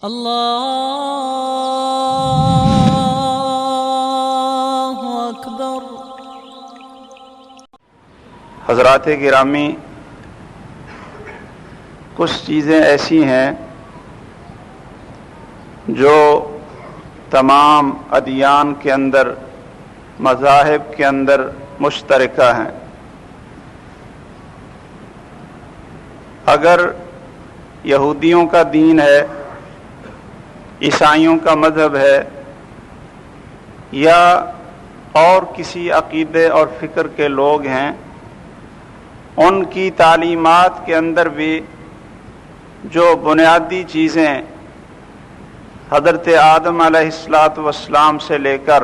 اللہ اکبر۔ حضرات گرامی، کچھ چیزیں ایسی ہیں جو تمام ادیان کے اندر، مذاہب کے اندر مشترکہ ہیں۔ اگر یہودیوں کا دین ہے، عیسائیوں کا مذہب ہے، یا اور کسی عقیدے اور فکر کے لوگ ہیں، ان کی تعلیمات کے اندر بھی جو بنیادی چیزیں حضرت آدم علیہ السلام سے لے کر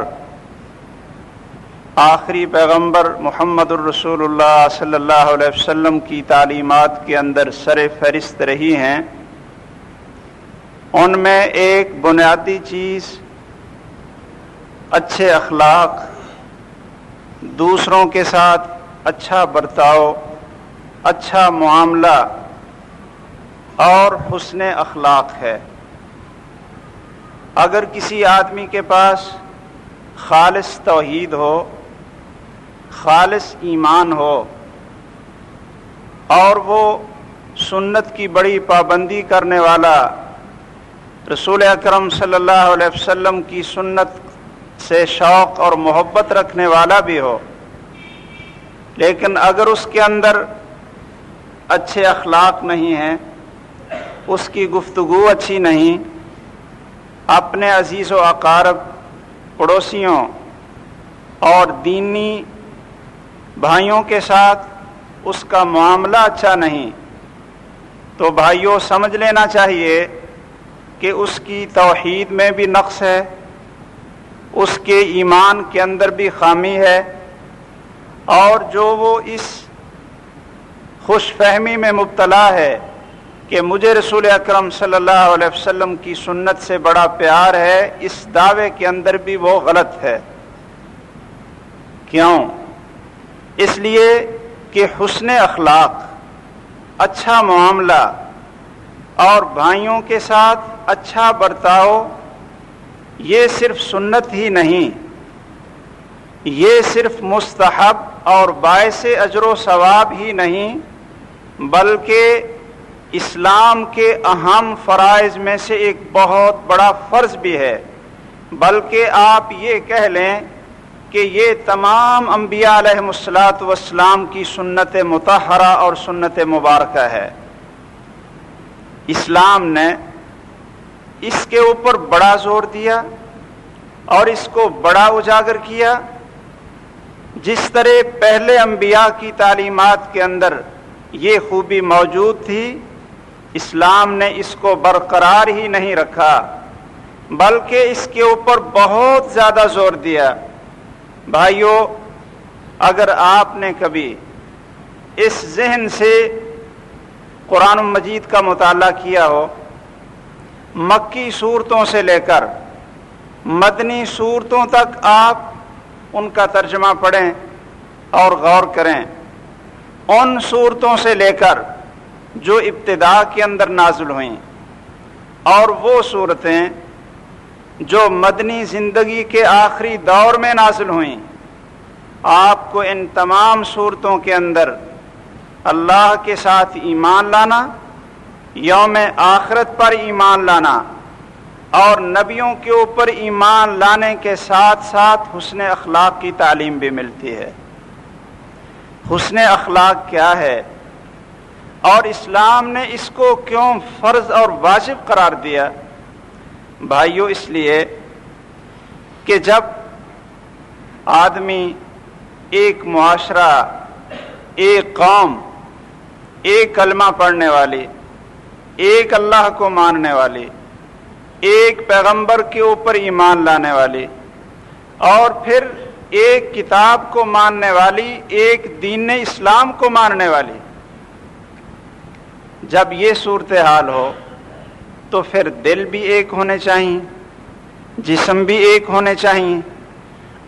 آخری پیغمبر محمد الرسول اللہ صلی اللہ علیہ وسلم کی تعلیمات کے اندر سر فہرست رہی ہیں، ان میں ایک بنیادی چیز اچھے اخلاق، دوسروں کے ساتھ اچھا برتاؤ، اچھا معاملہ اور حسن اخلاق ہے۔ اگر کسی آدمی کے پاس خالص توحید ہو، خالص ایمان ہو، اور وہ سنت کی بڑی پابندی کرنے والا، رسول اکرم صلی اللہ علیہ وسلم کی سنت سے شوق اور محبت رکھنے والا بھی ہو، لیکن اگر اس کے اندر اچھے اخلاق نہیں ہیں، اس کی گفتگو اچھی نہیں، اپنے عزیز و اقارب، پڑوسیوں اور دینی بھائیوں کے ساتھ اس کا معاملہ اچھا نہیں، تو بھائیوں سمجھ لینا چاہیے کہ اس کی توحید میں بھی نقص ہے، اس کے ایمان کے اندر بھی خامی ہے، اور جو وہ اس خوش فہمی میں مبتلا ہے کہ مجھے رسول اکرم صلی اللہ علیہ وسلم کی سنت سے بڑا پیار ہے، اس دعوے کے اندر بھی وہ غلط ہے۔ کیوں؟ اس لیے کہ حسن اخلاق، اچھا معاملہ اور بھائیوں کے ساتھ اچھا برتاؤ، یہ صرف سنت ہی نہیں، یہ صرف مستحب اور باعث اجر و ثواب ہی نہیں، بلکہ اسلام کے اہم فرائض میں سے ایک بہت بڑا فرض بھی ہے، بلکہ آپ یہ کہہ لیں کہ یہ تمام انبیاء علیہم السلام کی سنت مطہرہ اور سنت مبارکہ ہے۔ اسلام نے اس کے اوپر بڑا زور دیا اور اس کو بڑا اجاگر کیا۔ جس طرح پہلے انبیاء کی تعلیمات کے اندر یہ خوبی موجود تھی، اسلام نے اس کو برقرار ہی نہیں رکھا، بلکہ اس کے اوپر بہت زیادہ زور دیا۔ بھائیو، اگر آپ نے کبھی اس ذہن سے قرآن مجید کا مطالعہ کیا ہو، مکی صورتوں سے لے کر مدنی صورتوں تک آپ ان کا ترجمہ پڑھیں اور غور کریں، ان صورتوں سے لے کر جو ابتدا کے اندر نازل ہوئیں اور وہ صورتیں جو مدنی زندگی کے آخری دور میں نازل ہوئیں، آپ کو ان تمام صورتوں کے اندر اللہ کے ساتھ ایمان لانا، یوم آخرت پر ایمان لانا اور نبیوں کے اوپر ایمان لانے کے ساتھ ساتھ حسن اخلاق کی تعلیم بھی ملتی ہے۔ حسن اخلاق کیا ہے اور اسلام نے اس کو کیوں فرض اور واجب قرار دیا؟ بھائیو، اس لیے کہ جب آدمی، ایک معاشرہ، ایک قوم، ایک کلمہ پڑھنے والی، ایک اللہ کو ماننے والی، ایک پیغمبر کے اوپر ایمان لانے والی، اور پھر ایک کتاب کو ماننے والی، ایک دین اسلام کو ماننے والی، جب یہ صورتحال ہو تو پھر دل بھی ایک ہونے چاہیے، جسم بھی ایک ہونے چاہیے،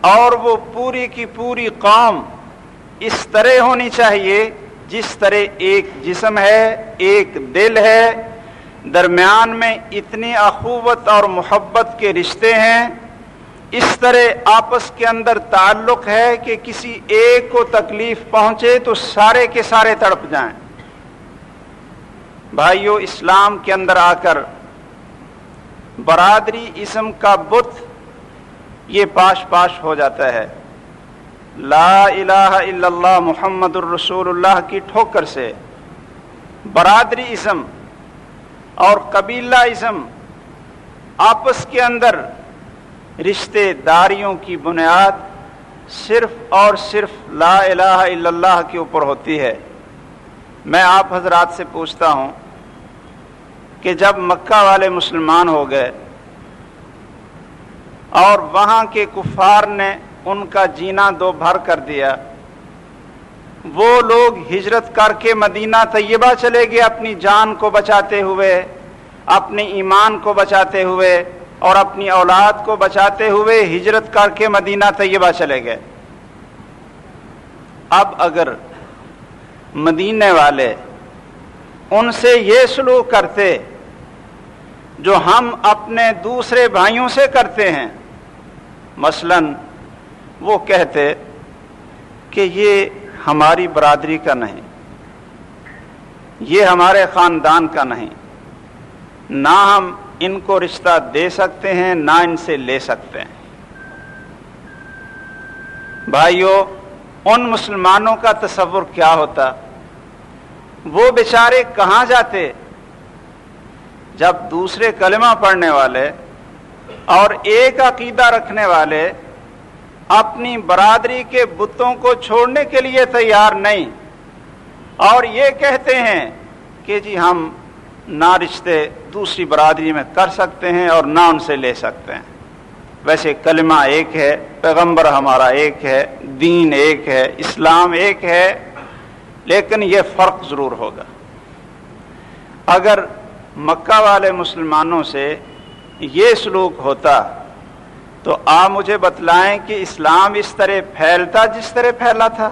اور وہ پوری کی پوری قوم اس طرح ہونی چاہیے جس طرح ایک جسم ہے، ایک دل ہے درمیان میں اتنی اخوت اور محبت کے رشتے ہیں، اس طرح آپس کے اندر تعلق ہے کہ کسی ایک کو تکلیف پہنچے تو سارے کے سارے تڑپ جائیں۔ بھائیو، اسلام کے اندر آ کر برادری اسم کا بت یہ پاش پاش ہو جاتا ہے۔ لا الہ الا اللہ محمد الرسول اللہ کی ٹھوکر سے برادری اسم اور قبیلہ اسم آپس کے اندر رشتے داریوں کی بنیاد صرف اور صرف لا الہ الا اللہ کے اوپر ہوتی ہے۔ میں آپ حضرات سے پوچھتا ہوں کہ جب مکہ والے مسلمان ہو گئے اور وہاں کے کفار نے ان کا جینا دو بھر کر دیا، وہ لوگ ہجرت کر کے مدینہ طیبہ چلے گئے اپنی جان کو بچاتے ہوئے، اپنے ایمان کو بچاتے ہوئے اور اپنی اولاد کو بچاتے ہوئے ہجرت کر کے مدینہ طیبہ چلے گئے۔ اب اگر مدینے والے ان سے یہ سلوک کرتے جو ہم اپنے دوسرے بھائیوں سے کرتے ہیں، مثلاً وہ کہتے کہ یہ ہماری برادری کا نہیں، یہ ہمارے خاندان کا نہیں، نہ ہم ان کو رشتہ دے سکتے ہیں نہ ان سے لے سکتے ہیں۔ بھائیو، ان مسلمانوں کا تصور کیا ہوتا؟ وہ بیچارے کہاں جاتے جب دوسرے کلمہ پڑھنے والے اور ایک عقیدہ رکھنے والے اپنی برادری کے بتوں کو چھوڑنے کے لیے تیار نہیں اور یہ کہتے ہیں کہ جی ہم نہ رشتے دوسری برادری میں کر سکتے ہیں اور نہ ان سے لے سکتے ہیں۔ ویسے کلمہ ایک ہے، پیغمبر ہمارا ایک ہے، دین ایک ہے، اسلام ایک ہے، لیکن یہ فرق ضرور ہوگا۔ اگر مکہ والے مسلمانوں سے یہ سلوک ہوتا تو آپ مجھے بتلائیں کہ اسلام اس طرح پھیلتا جس طرح پھیلا تھا؟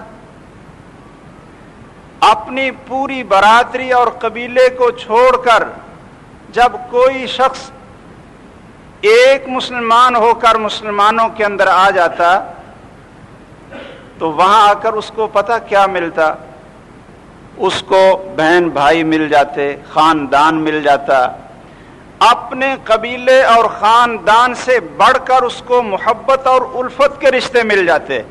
اپنی پوری برادری اور قبیلے کو چھوڑ کر جب کوئی شخص ایک مسلمان ہو کر مسلمانوں کے اندر آ جاتا تو وہاں آ کر اس کو پتہ کیا ملتا؟ اس کو بہن بھائی مل جاتے، خاندان مل جاتا، اپنے قبیلے اور خاندان سے بڑھ کر اس کو محبت اور الفت کے رشتے مل جاتے،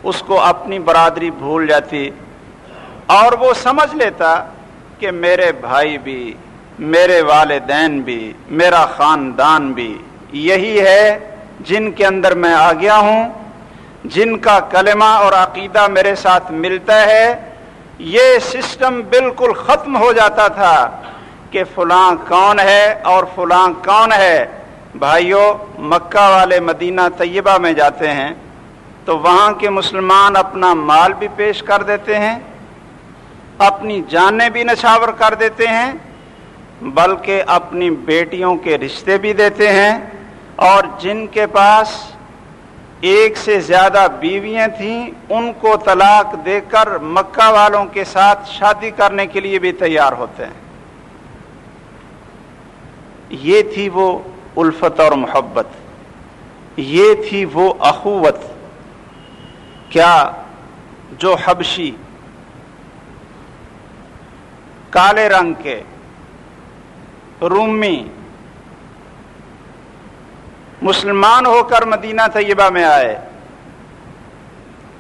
اس کو اپنی برادری بھول جاتی اور وہ سمجھ لیتا کہ میرے بھائی بھی، میرے والدین بھی، میرا خاندان بھی یہی ہے جن کے اندر میں آ گیا ہوں، جن کا کلمہ اور عقیدہ میرے ساتھ ملتا ہے۔ یہ سسٹم بالکل ختم ہو جاتا تھا کہ فلاں کون ہے اور فلاں کون ہے۔ بھائیو، مکہ والے مدینہ طیبہ میں جاتے ہیں تو وہاں کے مسلمان اپنا مال بھی پیش کر دیتے ہیں، اپنی جانیں بھی نچھاور کر دیتے ہیں، بلکہ اپنی بیٹیوں کے رشتے بھی دیتے ہیں، اور جن کے پاس ایک سے زیادہ بیویاں تھیں ان کو طلاق دے کر مکہ والوں کے ساتھ شادی کرنے کے لیے بھی تیار ہوتے ہیں۔ یہ تھی وہ الفت اور محبت، یہ تھی وہ اخوت۔ کیا جو حبشی کالے رنگ کے رومی مسلمان ہو کر مدینہ طیبہ میں آئے،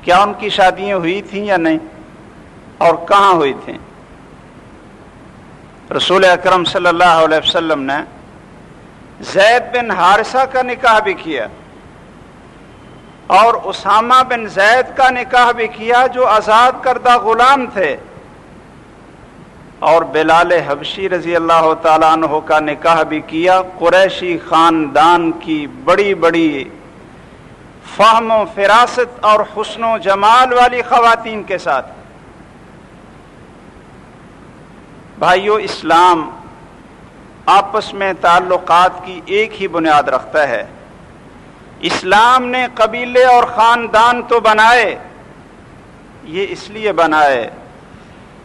کیا ان کی شادیاں ہوئی تھیں یا نہیں؟ اور کہاں ہوئی تھیں؟ رسول اکرم صلی اللہ علیہ وسلم نے زید بن حارثہ کا نکاح بھی کیا اور اسامہ بن زید کا نکاح بھی کیا جو آزاد کردہ غلام تھے، اور بلال حبشی رضی اللہ تعالیٰ عنہ کا نکاح بھی کیا قریشی خاندان کی بڑی بڑی فہم و فراست اور حسن و جمال والی خواتین کے ساتھ۔ بھائیو، اسلام آپس میں تعلقات کی ایک ہی بنیاد رکھتا ہے۔ اسلام نے قبیلے اور خاندان تو بنائے، یہ اس لیے بنائے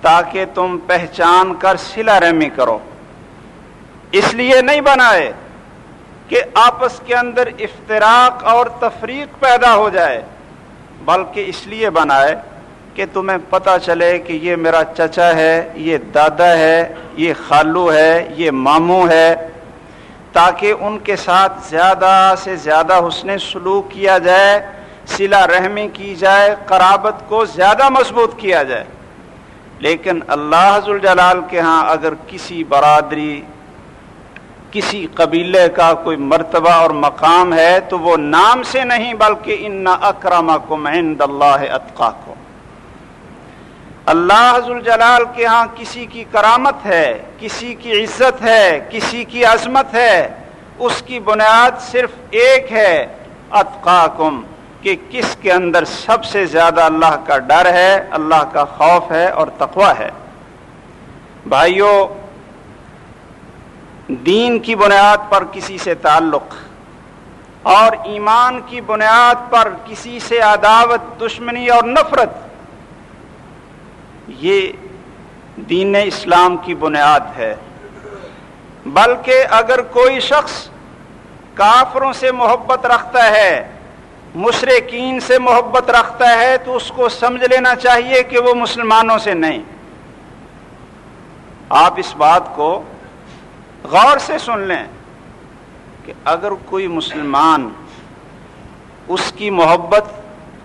تاکہ تم پہچان کر صلہ رحمی کرو، اس لیے نہیں بنائے کہ آپس کے اندر افتراق اور تفریق پیدا ہو جائے، بلکہ اس لیے بنائے کہ تمہیں پتہ چلے کہ یہ میرا چچا ہے، یہ دادا ہے، یہ خالو ہے، یہ ماموں ہے، تاکہ ان کے ساتھ زیادہ سے زیادہ حسن سلوک کیا جائے، صلہ رحمی کی جائے، قرابت کو زیادہ مضبوط کیا جائے۔ لیکن اللہ ذوالجلال کے ہاں اگر کسی برادری، کسی قبیلے کا کوئی مرتبہ اور مقام ہے تو وہ نام سے نہیں بلکہ ان اکرمکم عند اللہ اتقاکم۔ اللہ ذوالجلال کے ہاں کسی کی کرامت ہے، کسی کی عزت ہے، کسی کی عظمت ہے، اس کی بنیاد صرف ایک ہے، اتقاکم، کہ کس کے اندر سب سے زیادہ اللہ کا ڈر ہے، اللہ کا خوف ہے اور تقوی ہے۔ بھائیو، دین کی بنیاد پر کسی سے تعلق اور ایمان کی بنیاد پر کسی سے عداوت، دشمنی اور نفرت، یہ دین اسلام کی بنیاد ہے۔ بلکہ اگر کوئی شخص کافروں سے محبت رکھتا ہے، مشرکین سے محبت رکھتا ہے، تو اس کو سمجھ لینا چاہیے کہ وہ مسلمانوں سے نہیں۔ آپ اس بات کو غور سے سن لیں کہ اگر کوئی مسلمان، اس کی محبت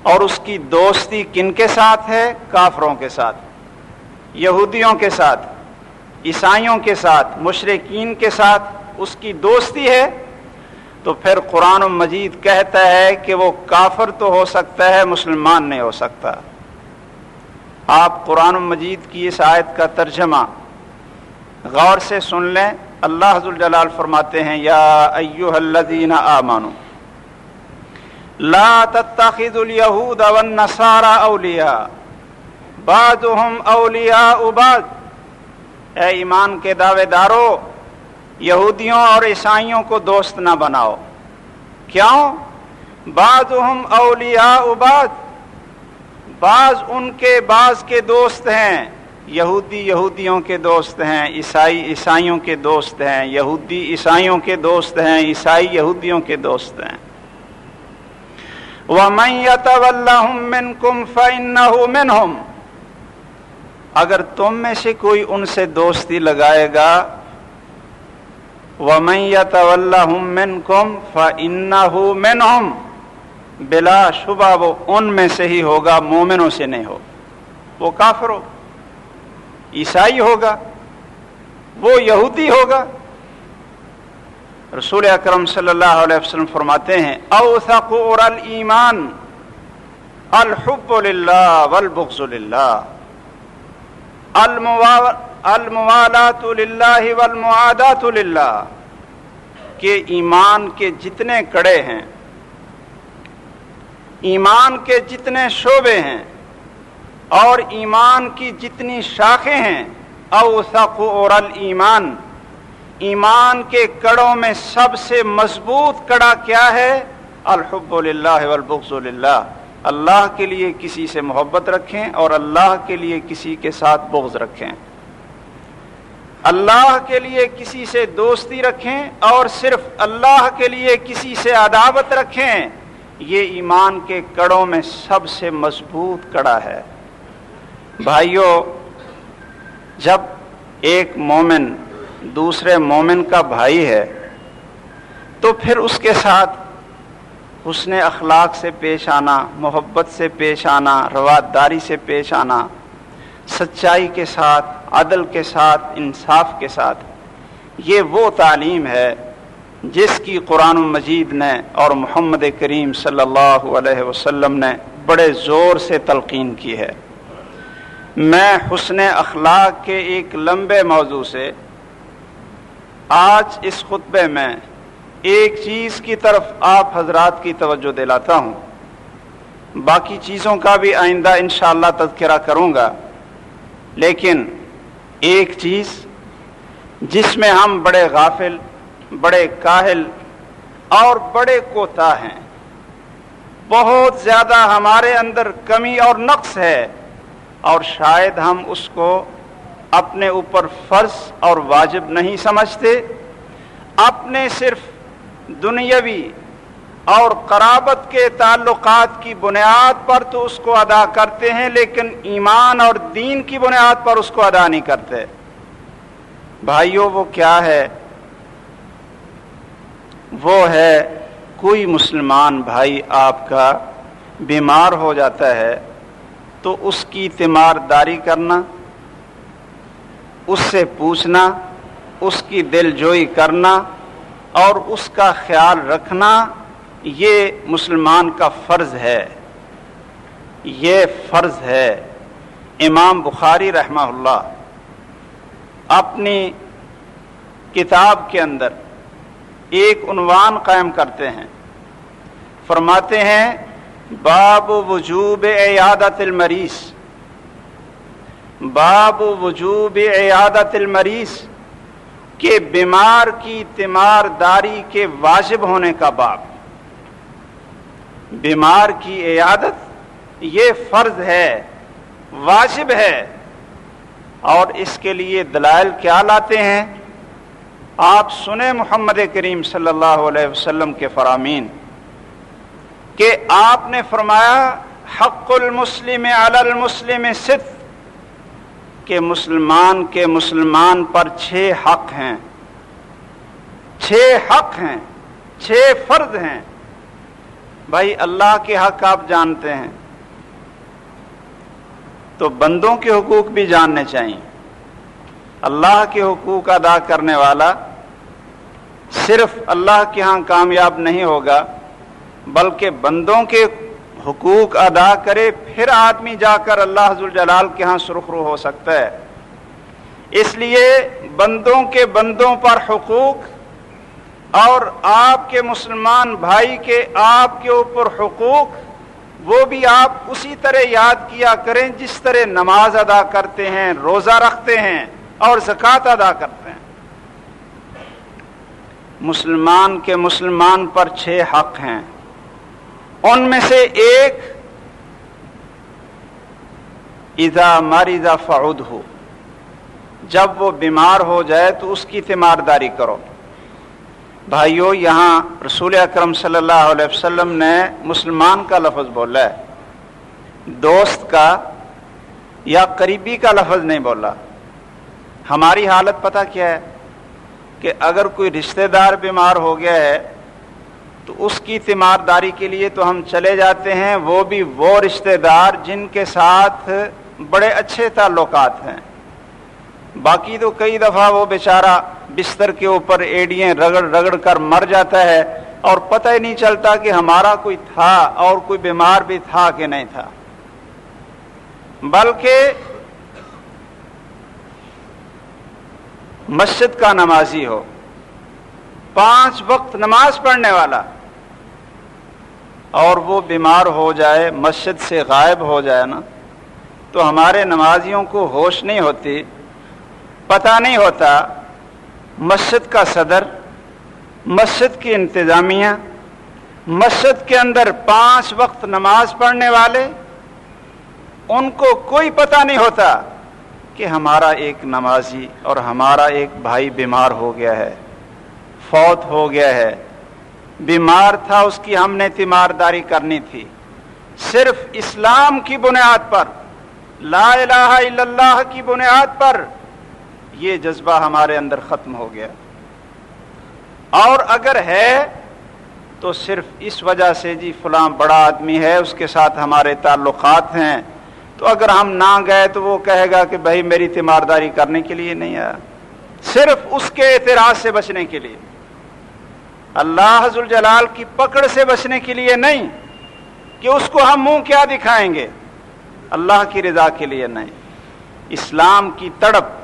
اور اس کی دوستی کن کے ساتھ ہے؟ کافروں کے ساتھ، یہودیوں کے ساتھ، عیسائیوں کے ساتھ، مشرکین کے ساتھ اس کی دوستی ہے، تو پھر قرآن مجید کہتا ہے کہ وہ کافر تو ہو سکتا ہے، مسلمان نہیں ہو سکتا۔ آپ قرآن مجید کی اس آیت کا ترجمہ غور سے سن لیں۔ اللہ ذوالجلال فرماتے ہیں، یا ایھا الذین آمنوا لا تتخذوا اليہود والنصارى اولیاء بعضهم اولیاء بعض، اے ایمان کے دعوے دارو، یہودیوں اور عیسائیوں کو دوست نہ بناؤ۔ کیوں؟ بعضهم اولیاء بعض، بعض ان کے بعض کے دوست ہیں، یہودی یہودیوں کے دوست ہیں، عیسائی عیسائیوں کے دوست ہیں، یہودی عیسائیوں کے دوست ہیں، عیسائی یہودیوں کے دوست ہیں۔ وَمَن يَتَوَلَّهُم مِّنكُمْ فَإِنَّهُ مِنْهُمْ، اگر تم میں سے کوئی ان سے دوستی لگائے گا، وَمَن يَتَوَلَّهُم مِّنكُمْ فَإِنَّهُ مِنْهُمْ، بلا شبہ وہ ان میں سے ہی ہوگا، مومنوں سے نہیں ہو۔ وہ کافر ہو، عیسائی ہوگا، وہ یہودی ہوگا۔ رسول اکرم صلی اللہ علیہ وسلم فرماتے ہیں، اوثق عر الایمان الحب للہ والبغض للہ، الموالات للہ والمعادات للہ، کہ ایمان کے جتنے کڑے ہیں، ایمان کے جتنے شعبے ہیں اور ایمان کی جتنی شاخیں ہیں، اوثق عر الایمان، ایمان کے کڑوں میں سب سے مضبوط کڑا کیا ہے؟ الحب للہ والبغض للہ، اللہ کے لیے کسی سے محبت رکھیں اور اللہ کے لیے کسی کے ساتھ بغض رکھیں، اللہ کے لیے کسی سے دوستی رکھیں اور صرف اللہ کے لیے کسی سے عداوت رکھیں۔ یہ ایمان کے کڑوں میں سب سے مضبوط کڑا ہے۔ بھائیو، جب ایک مومن دوسرے مومن کا بھائی ہے تو پھر اس کے ساتھ حسن اخلاق سے پیش آنا، محبت سے پیش آنا، رواداری سے پیش آنا، سچائی کے ساتھ، عدل کے ساتھ، انصاف کے ساتھ، یہ وہ تعلیم ہے جس کی قرآن مجید نے اور محمد کریم صلی اللہ علیہ وسلم نے بڑے زور سے تلقین کی ہے۔ میں حسن اخلاق کے ایک لمبے موضوع سے آج اس خطبے میں ایک چیز کی طرف آپ حضرات کی توجہ دلاتا ہوں، باقی چیزوں کا بھی آئندہ انشاءاللہ تذکرہ کروں گا، لیکن ایک چیز جس میں ہم بڑے غافل، بڑے کاہل اور بڑے کوتاہ ہیں، بہت زیادہ ہمارے اندر کمی اور نقص ہے، اور شاید ہم اس کو اپنے اوپر فرض اور واجب نہیں سمجھتے، اپنے صرف دنیاوی اور قرابت کے تعلقات کی بنیاد پر تو اس کو ادا کرتے ہیں، لیکن ایمان اور دین کی بنیاد پر اس کو ادا نہیں کرتے۔ بھائیوں، وہ کیا ہے؟ وہ ہے کوئی مسلمان بھائی آپ کا بیمار ہو جاتا ہے تو اس کی تیمارداری کرنا، اس سے پوچھنا، اس کی دل جوئی کرنا اور اس کا خیال رکھنا، یہ مسلمان کا فرض ہے، یہ فرض ہے۔ امام بخاری رحمہ اللہ اپنی کتاب کے اندر ایک عنوان قائم کرتے ہیں، فرماتے ہیں باب وجوب عیادت المریض، باب وجوب عیادت المریض، کہ بیمار کی تیمارداری کے واجب ہونے کا باب۔ بیمار کی عیادت یہ فرض ہے، واجب ہے، اور اس کے لیے دلائل کیا لاتے ہیں؟ آپ سنیں محمد کریم صلی اللہ علیہ وسلم کے فرامین کہ آپ نے فرمایا حق المسلم علی المسلم ست، کہ مسلمان کے مسلمان پر 6 حق ہیں، 6 حق ہیں، 6 فرض ہیں۔ بھائی اللہ کے حق آپ جانتے ہیں تو بندوں کے حقوق بھی جاننے چاہیے۔ اللہ کے حقوق ادا کرنے والا صرف اللہ کے ہاں کامیاب نہیں ہوگا، بلکہ بندوں کے حقوق ادا کرے، پھر آدمی جا کر اللہ ذوالجلال کے ہاں سرخرو ہو سکتا ہے۔ اس لیے بندوں کے بندوں پر حقوق اور آپ کے مسلمان بھائی کے آپ کے اوپر حقوق، وہ بھی آپ اسی طرح یاد کیا کریں جس طرح نماز ادا کرتے ہیں، روزہ رکھتے ہیں اور زکوٰۃ ادا کرتے ہیں۔ مسلمان کے مسلمان پر 6 حق ہیں، ان میں سے ایک اذا مرض فعدہ، جب وہ بیمار ہو جائے تو اس کی تیمارداری کرو۔ بھائیو، یہاں رسول اکرم صلی اللہ علیہ وسلم نے مسلمان کا لفظ بولا ہے، دوست کا یا قریبی کا لفظ نہیں بولا۔ ہماری حالت پتہ کیا ہے کہ اگر کوئی رشتہ دار بیمار ہو گیا ہے تو اس کی تیمارداری کے لیے تو ہم چلے جاتے ہیں، وہ بھی وہ رشتہ دار جن کے ساتھ بڑے اچھے تعلقات ہیں۔ باقی تو کئی دفعہ وہ بیچارہ بستر کے اوپر ایڑیاں رگڑ رگڑ کر مر جاتا ہے اور پتہ ہی نہیں چلتا کہ ہمارا کوئی تھا اور کوئی بیمار بھی تھا کہ نہیں تھا۔ بلکہ مسجد کا نمازی ہو، 5 وقت نماز پڑھنے والا، اور وہ بیمار ہو جائے، مسجد سے غائب ہو جائے نا، تو ہمارے نمازیوں کو ہوش نہیں ہوتی، پتہ نہیں ہوتا۔ مسجد کا صدر، مسجد کی انتظامیہ، مسجد کے اندر 5 وقت نماز پڑھنے والے، ان کو کوئی پتہ نہیں ہوتا کہ ہمارا ایک نمازی اور ہمارا ایک بھائی بیمار ہو گیا ہے، فوت ہو گیا ہے، بیمار تھا، اس کی ہم نے تیمارداری کرنی تھی۔ صرف اسلام کی بنیاد پر، لا الہ الا اللہ کی بنیاد پر یہ جذبہ ہمارے اندر ختم ہو گیا، اور اگر ہے تو صرف اس وجہ سے جی فلاں بڑا آدمی ہے، اس کے ساتھ ہمارے تعلقات ہیں، تو اگر ہم نہ گئے تو وہ کہے گا کہ بھائی میری تیمارداری کرنے کے لیے نہیں آیا، صرف اس کے اعتراض سے بچنے کے لیے، اللہ ذوالجلال کی پکڑ سے بچنے کے لیے نہیں کہ اس کو ہم منہ کیا دکھائیں گے، اللہ کی رضا کے لیے نہیں۔ اسلام کی تڑپ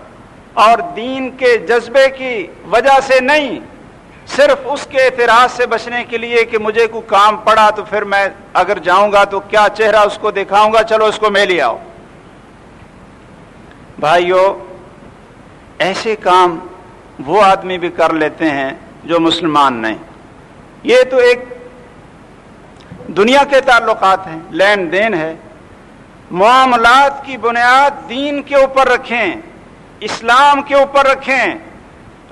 اور دین کے جذبے کی وجہ سے نہیں، صرف اس کے اعتراض سے بچنے کے لیے کہ مجھے کوئی کام پڑا تو پھر میں اگر جاؤں گا تو کیا چہرہ اس کو دکھاؤں گا، چلو اس کو میں لے آؤ۔ بھائیو، ایسے کام وہ آدمی بھی کر لیتے ہیں جو مسلمان نہیں۔ یہ تو ایک دنیا کے تعلقات ہیں، لین دین ہے، معاملات کی بنیاد دین کے اوپر رکھیں، اسلام کے اوپر رکھیں،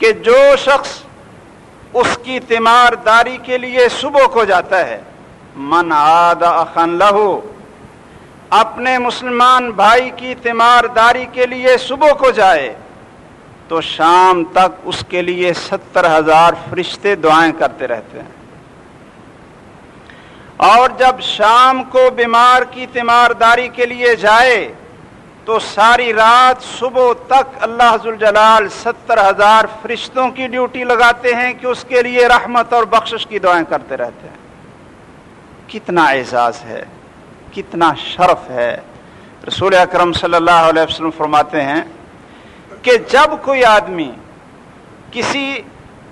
کہ جو شخص اس کی تیمارداری کے لیے صبح کو جاتا ہے، من عاد اخا لہ، اپنے مسلمان بھائی کی تیمارداری کے لیے صبح کو جائے تو شام تک اس کے لیے 70,000 فرشتے دعائیں کرتے رہتے ہیں، اور جب شام کو بیمار کی تیمارداری کے لیے جائے تو ساری رات صبح تک اللہ ذوالجلال 70,000 فرشتوں کی ڈیوٹی لگاتے ہیں کہ اس کے لیے رحمت اور بخشش کی دعائیں کرتے رہتے ہیں۔ کتنا اعزاز ہے، کتنا شرف ہے۔ رسول اکرم صلی اللہ علیہ وسلم فرماتے ہیں کہ جب کوئی آدمی کسی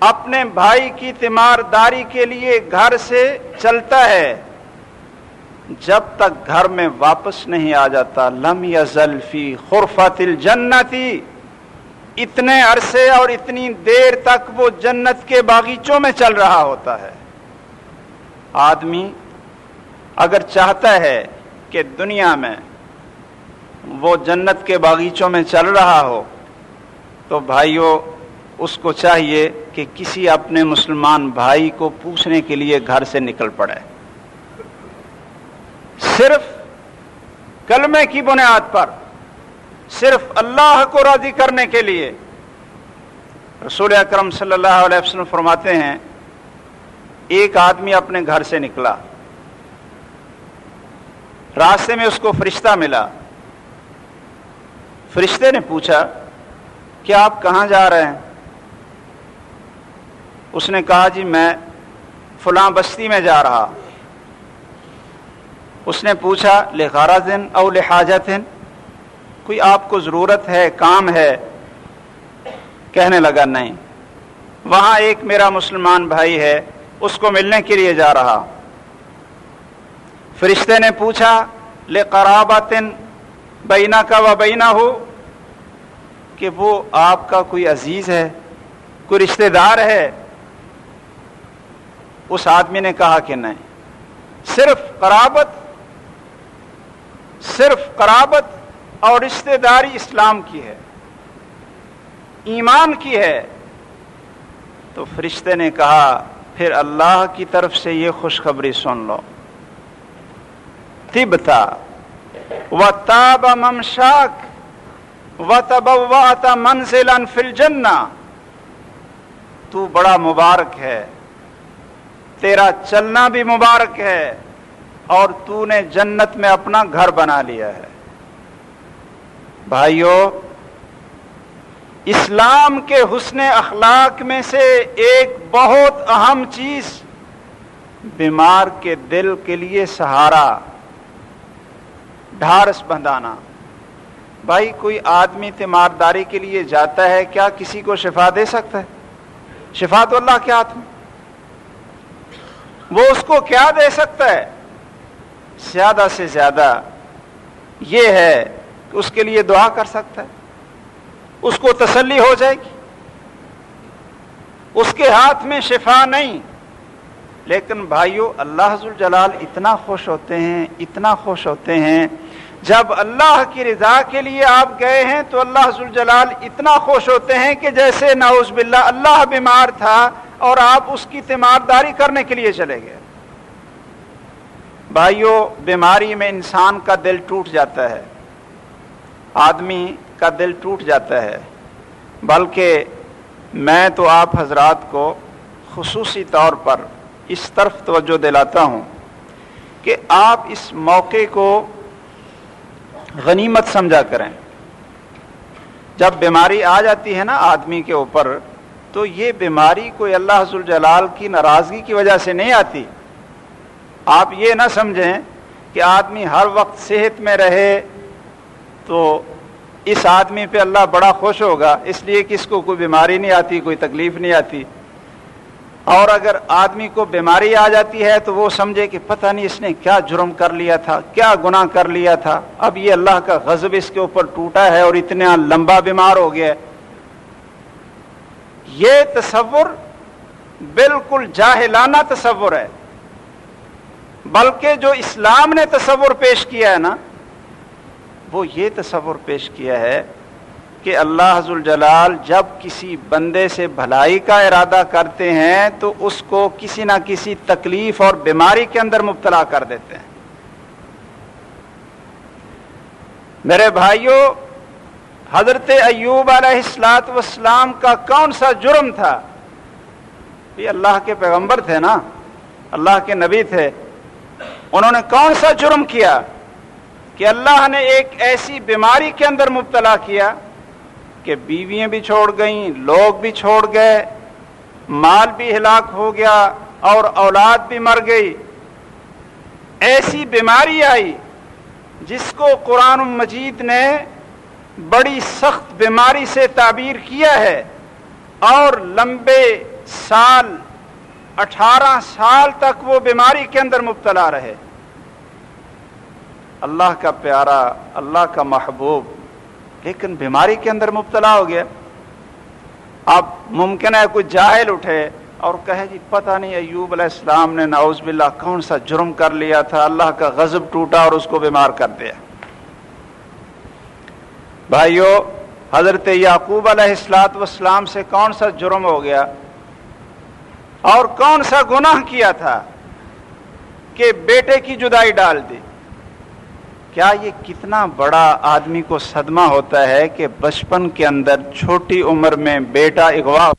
اپنے بھائی کی تیمارداری کے لیے گھر سے چلتا ہے، جب تک گھر میں واپس نہیں آ جاتا، لم یزل فی خرفۃ الجنۃ، اتنے عرصے اور اتنی دیر تک وہ جنت کے باغیچوں میں چل رہا ہوتا ہے۔ آدمی اگر چاہتا ہے کہ دنیا میں وہ جنت کے باغیچوں میں چل رہا ہو تو بھائیوں اس کو چاہیے کہ کسی اپنے مسلمان بھائی کو پوچھنے کے لیے گھر سے نکل پڑے، صرف کلمے کی بنیاد پر، صرف اللہ کو راضی کرنے کے لیے۔ رسول اکرم صلی اللہ علیہ وسلم فرماتے ہیں ایک آدمی اپنے گھر سے نکلا، راستے میں اس کو فرشتہ ملا، فرشتے نے پوچھا کہ آپ کہاں جا رہے ہیں؟ اس نے کہا جی میں فلاں بستی میں جا رہا۔ اس نے پوچھا لغرض او لحاجت، کوئی آپ کو ضرورت ہے، کام ہے؟ کہنے لگا نہیں، وہاں ایک میرا مسلمان بھائی ہے، اس کو ملنے کے لیے جا رہا۔ فرشتے نے پوچھا لقرابت بینک و بینہ، کہ وہ آپ کا کوئی عزیز ہے، کوئی رشتہ دار ہے؟ اس آدمی نے کہا کہ نہیں، صرف قرابت اور رشتہ داری اسلام کی ہے، ایمان کی ہے۔ تو فرشتے نے کہا پھر اللہ کی طرف سے یہ خوشخبری سن لو، طبتا وطاب ممشاک وتبوأت منزلا فی الجنہ، تو بڑا مبارک ہے، تیرا چلنا بھی مبارک ہے، اور تو نے جنت میں اپنا گھر بنا لیا ہے۔ بھائیو، اسلام کے حسن اخلاق میں سے ایک بہت اہم چیز بیمار کے دل کے لیے سہارا، ڈھارس بندھانا۔ بھائی کوئی آدمی تیمارداری کے لیے جاتا ہے، کیا کسی کو شفا دے سکتا ہے؟ شفا تو اللہ کے ہاتھ میں، وہ اس کو کیا دے سکتا ہے؟ زیادہ سے زیادہ یہ ہے کہ اس کے لیے دعا کر سکتا ہے، اس کو تسلی ہو جائے گی، اس کے ہاتھ میں شفا نہیں۔ لیکن بھائیو، اللہ ذوالجلال اتنا خوش ہوتے ہیں، اتنا خوش ہوتے ہیں، جب اللہ کی رضا کے لیے آپ گئے ہیں تو اللہ ذوالجلال اتنا خوش ہوتے ہیں کہ جیسے نعوذ باللہ اللہ بیمار تھا اور آپ اس کی تیمارداری کرنے کے لیے چلے گئے۔ بھائیو، بیماری میں انسان کا دل ٹوٹ جاتا ہے، آدمی کا دل ٹوٹ جاتا ہے، بلکہ میں تو آپ حضرات کو خصوصی طور پر اس طرف توجہ دلاتا ہوں کہ آپ اس موقع کو غنیمت سمجھا کریں۔ جب بیماری آ جاتی ہے نا آدمی کے اوپر، تو یہ بیماری کوئی اللہ ذوالجلال کی ناراضگی کی وجہ سے نہیں آتی۔ آپ یہ نہ سمجھیں کہ آدمی ہر وقت صحت میں رہے تو اس آدمی پہ اللہ بڑا خوش ہوگا اس لیے کہ اس کو کوئی بیماری نہیں آتی، کوئی تکلیف نہیں آتی، اور اگر آدمی کو بیماری آ جاتی ہے تو وہ سمجھے کہ پتہ نہیں اس نے کیا جرم کر لیا تھا، کیا گناہ کر لیا تھا، اب یہ اللہ کا غضب اس کے اوپر ٹوٹا ہے اور اتنا لمبا بیمار ہو گیا۔ یہ تصور بالکل جاہلانہ تصور ہے، بلکہ جو اسلام نے تصور پیش کیا ہے نا، وہ یہ تصور پیش کیا ہے کہ اللہ ذوالجلال جب کسی بندے سے بھلائی کا ارادہ کرتے ہیں تو اس کو کسی نہ کسی تکلیف اور بیماری کے اندر مبتلا کر دیتے ہیں۔ میرے بھائیوں، حضرت ایوب علیہ السلام کا کون سا جرم تھا؟ یہ اللہ کے پیغمبر تھے نا، اللہ کے نبی تھے، انہوں نے کون سا جرم کیا کہ اللہ نے ایک ایسی بیماری کے اندر مبتلا کیا کہ بیویاں بھی چھوڑ گئیں، لوگ بھی چھوڑ گئے، مال بھی ہلاک ہو گیا اور اولاد بھی مر گئی۔ ایسی بیماری آئی جس کو قرآن مجید نے بڑی سخت بیماری سے تعبیر کیا ہے، اور لمبے سال 18 سال تک وہ بیماری کے اندر مبتلا رہے۔ اللہ کا پیارا، اللہ کا محبوب، لیکن بیماری کے اندر مبتلا ہو گیا۔ اب ممکن ہے کوئی جاہل اٹھے اور کہے جی پتہ نہیں ایوب علیہ السلام نے نعوذ باللہ کون سا جرم کر لیا تھا، اللہ کا غضب ٹوٹا اور اس کو بیمار کر دیا۔ بھائیو، حضرت یعقوب علیہ السلام سے کون سا جرم ہو گیا اور کون سا گناہ کیا تھا کہ بیٹے کی جدائی ڈال دی؟ کیا یہ کتنا بڑا آدمی کو صدمہ ہوتا ہے کہ بچپن کے اندر چھوٹی عمر میں بیٹا اغوا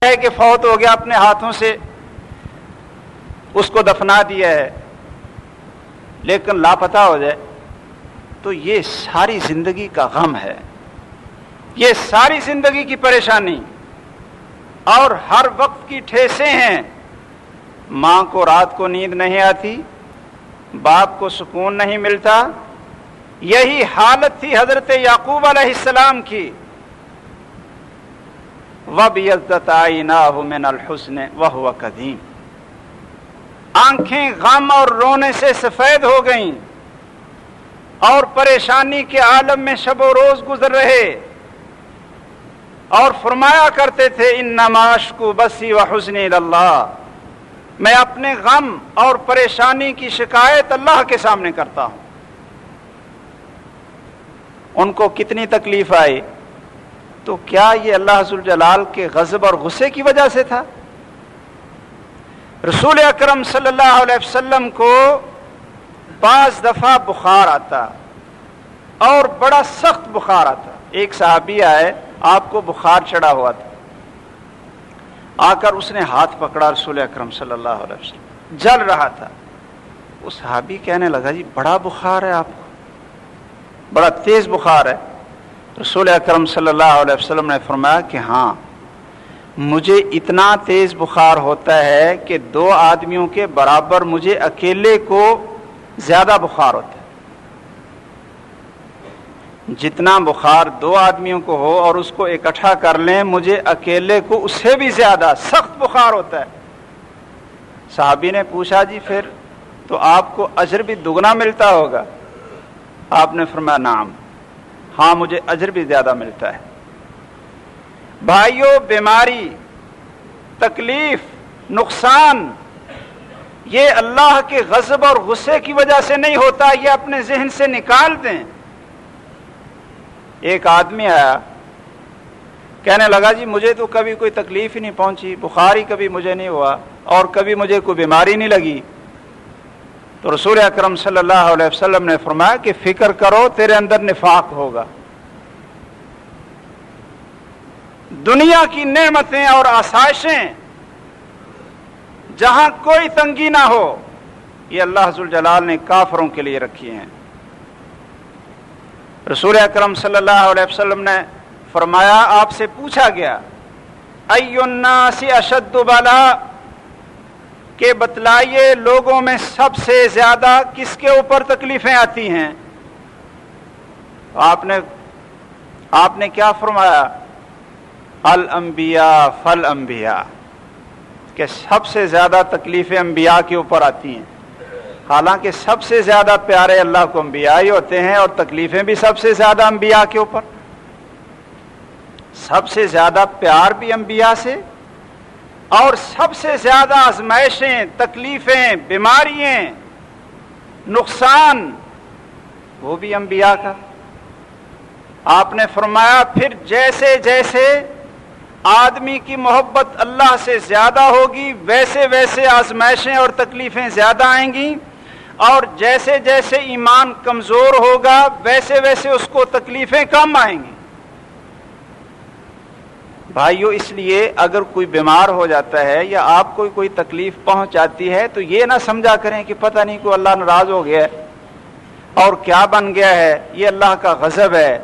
ہے کہ فوت ہو گیا، اپنے ہاتھوں سے اس کو دفنا دیا ہے، لیکن لاپتہ ہو جائے تو یہ ساری زندگی کا غم ہے، یہ ساری زندگی کی پریشانی اور ہر وقت کی ٹھیسیں ہیں۔ ماں کو رات کو نیند نہیں آتی، باپ کو سکون نہیں ملتا۔ یہی حالت تھی حضرت یعقوب علیہ السلام کی۔ وَبِيَضَّتْ عَيْنَاهُ مِنَ الْحُزْنِ وَهُوَ كَظِيمٌ، آنکھیں غم اور رونے سے سفید ہو گئیں اور پریشانی کے عالم میں شب و روز گزر رہے، اور فرمایا کرتے تھے انما اشکو بثی وحزنی اللہ، میں اپنے غم اور پریشانی کی شکایت اللہ کے سامنے کرتا ہوں۔ ان کو کتنی تکلیف آئی، تو کیا یہ اللہ ذوالجلال کے غضب اور غصے کی وجہ سے تھا؟ رسول اکرم صلی اللہ علیہ وسلم کو بعض دفعہ بخار آتا اور بڑا سخت بخار آتا۔ ایک صحابی آئے، آپ کو بخار چڑھا ہوا تھا، آ کر اس نے ہاتھ پکڑا رسول اکرم صلی اللہ علیہ وسلم، جل رہا تھا۔ وہ صحابی کہنے لگا جی بڑا بخار ہے آپ کو، بڑا تیز بخار ہے۔ رسول اکرم صلی اللہ علیہ وسلم نے فرمایا کہ ہاں، مجھے اتنا تیز بخار ہوتا ہے کہ 2 آدمیوں کے برابر مجھے اکیلے کو زیادہ بخار ہوتا ہے۔ جتنا بخار 2 آدمیوں کو ہو اور اس کو اکٹھا کر لیں، مجھے اکیلے کو اس سے بھی زیادہ سخت بخار ہوتا ہے۔ صحابی نے پوچھا جی پھر تو آپ کو اجر بھی دگنا ملتا ہوگا؟ آپ نے فرمایا نعم، ہاں مجھے اجر بھی زیادہ ملتا ہے۔ بھائیوں، بیماری، تکلیف، نقصان، یہ اللہ کے غضب اور غصے کی وجہ سے نہیں ہوتا، یہ اپنے ذہن سے نکال دیں۔ ایک آدمی آیا، کہنے لگا جی مجھے تو کبھی کوئی تکلیف ہی نہیں پہنچی، بخار ہی کبھی مجھے نہیں ہوا اور کبھی مجھے کوئی بیماری نہیں لگی۔ تو رسول اکرم صلی اللہ علیہ وسلم نے فرمایا کہ فکر کرو تیرے اندر نفاق ہوگا۔ دنیا کی نعمتیں اور آسائشیں جہاں کوئی تنگی نہ ہو، یہ اللہ ذوالجلال نے کافروں کے لیے رکھی ہیں۔ رسول اکرم صلی اللہ علیہ وسلم نے فرمایا، آپ سے پوچھا گیا ای الناس اشد بلا، کہ بتلائیے لوگوں میں سب سے زیادہ کس کے اوپر تکلیفیں آتی ہیں؟ آپ نے کیا فرمایا؟ الانبیاء فالانبیاء، کہ سب سے زیادہ تکلیفیں انبیاء کے اوپر آتی ہیں۔ حالانکہ سب سے زیادہ پیارے اللہ کو انبیاء ہی ہوتے ہیں، اور تکلیفیں بھی سب سے زیادہ انبیاء کے اوپر۔ سب سے زیادہ پیار بھی انبیاء سے، اور سب سے زیادہ آزمائشیں، تکلیفیں، بیماریاں، نقصان وہ بھی انبیاء کا۔ آپ نے فرمایا پھر جیسے جیسے آدمی کی محبت اللہ سے زیادہ ہوگی ویسے ویسے آزمائشیں اور تکلیفیں زیادہ آئیں گی، اور جیسے جیسے ایمان کمزور ہوگا ویسے ویسے اس کو تکلیفیں کم آئیں گی۔ بھائیو، اس لیے اگر کوئی بیمار ہو جاتا ہے یا آپ کو کوئی تکلیف پہنچ جاتی ہے تو یہ نہ سمجھا کریں کہ پتہ نہیں کوئی اللہ ناراض ہو گیا ہے اور کیا بن گیا ہے، یہ اللہ کا غضب ہے،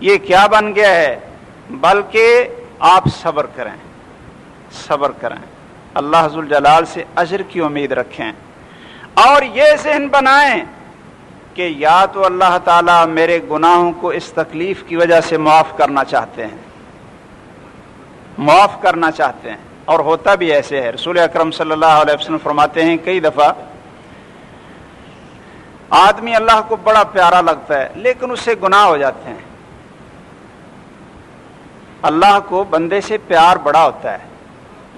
یہ کیا بن گیا ہے، بلکہ آپ صبر کریں، صبر کریں، اللہ ذوالجلال سے اجر کی امید رکھیں، اور یہ ذہن بنائیں کہ یا تو اللہ تعالیٰ میرے گناہوں کو اس تکلیف کی وجہ سے معاف کرنا چاہتے ہیں، معاف کرنا چاہتے ہیں، اور ہوتا بھی ایسے ہے۔ رسول اکرم صلی اللہ علیہ وسلم فرماتے ہیں کئی دفعہ آدمی اللہ کو بڑا پیارا لگتا ہے لیکن اس سے گناہ ہو جاتے ہیں۔ اللہ کو بندے سے پیار بڑا ہوتا ہے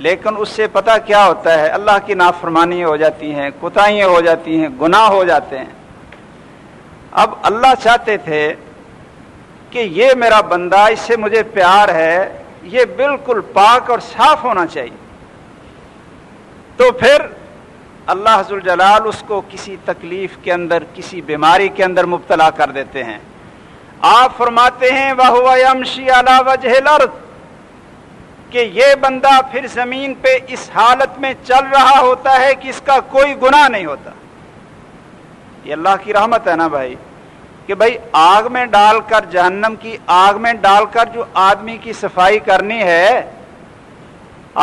لیکن اس سے پتہ کیا ہوتا ہے، اللہ کی نافرمانیاں ہو جاتی ہیں، کوتاہیاں ہو جاتی ہیں، گناہ ہو جاتے ہیں۔ اب اللہ چاہتے تھے کہ یہ میرا بندہ، اس سے مجھے پیار ہے، یہ بالکل پاک اور صاف ہونا چاہیے، تو پھر اللہ ذوالجلال اس کو کسی تکلیف کے اندر، کسی بیماری کے اندر مبتلا کر دیتے ہیں۔ آپ فرماتے ہیں وَهُوَ يَمْشِي عَلَى وَجْهِ الْأَرْضِ، کہ یہ بندہ پھر زمین پہ اس حالت میں چل رہا ہوتا ہے کہ اس کا کوئی گناہ نہیں ہوتا۔ یہ اللہ کی رحمت ہے نا بھائی، کہ بھائی آگ میں ڈال کر، جہنم کی آگ میں ڈال کر جو آدمی کی صفائی کرنی ہے،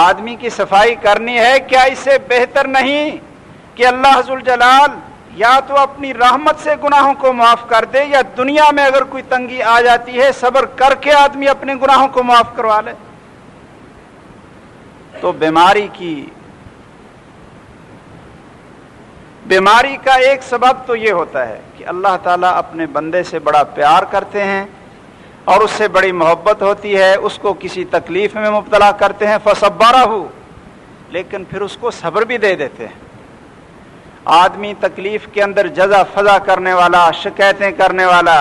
آدمی کی صفائی کرنی ہے، کیا اس سے بہتر نہیں کہ اللہ ذوالجلال یا تو اپنی رحمت سے گناہوں کو معاف کر دے، یا دنیا میں اگر کوئی تنگی آ جاتی ہے صبر کر کے آدمی اپنے گناہوں کو معاف کروا لے۔ تو بیماری کا ایک سبب تو یہ ہوتا ہے کہ اللہ تعالیٰ اپنے بندے سے بڑا پیار کرتے ہیں اور اس سے بڑی محبت ہوتی ہے، اس کو کسی تکلیف میں مبتلا کرتے ہیں فصبرہ، لیکن پھر اس کو صبر بھی دے دیتے ہیں۔ آدمی تکلیف کے اندر جزا فضا کرنے والا، شکایتیں کرنے والا،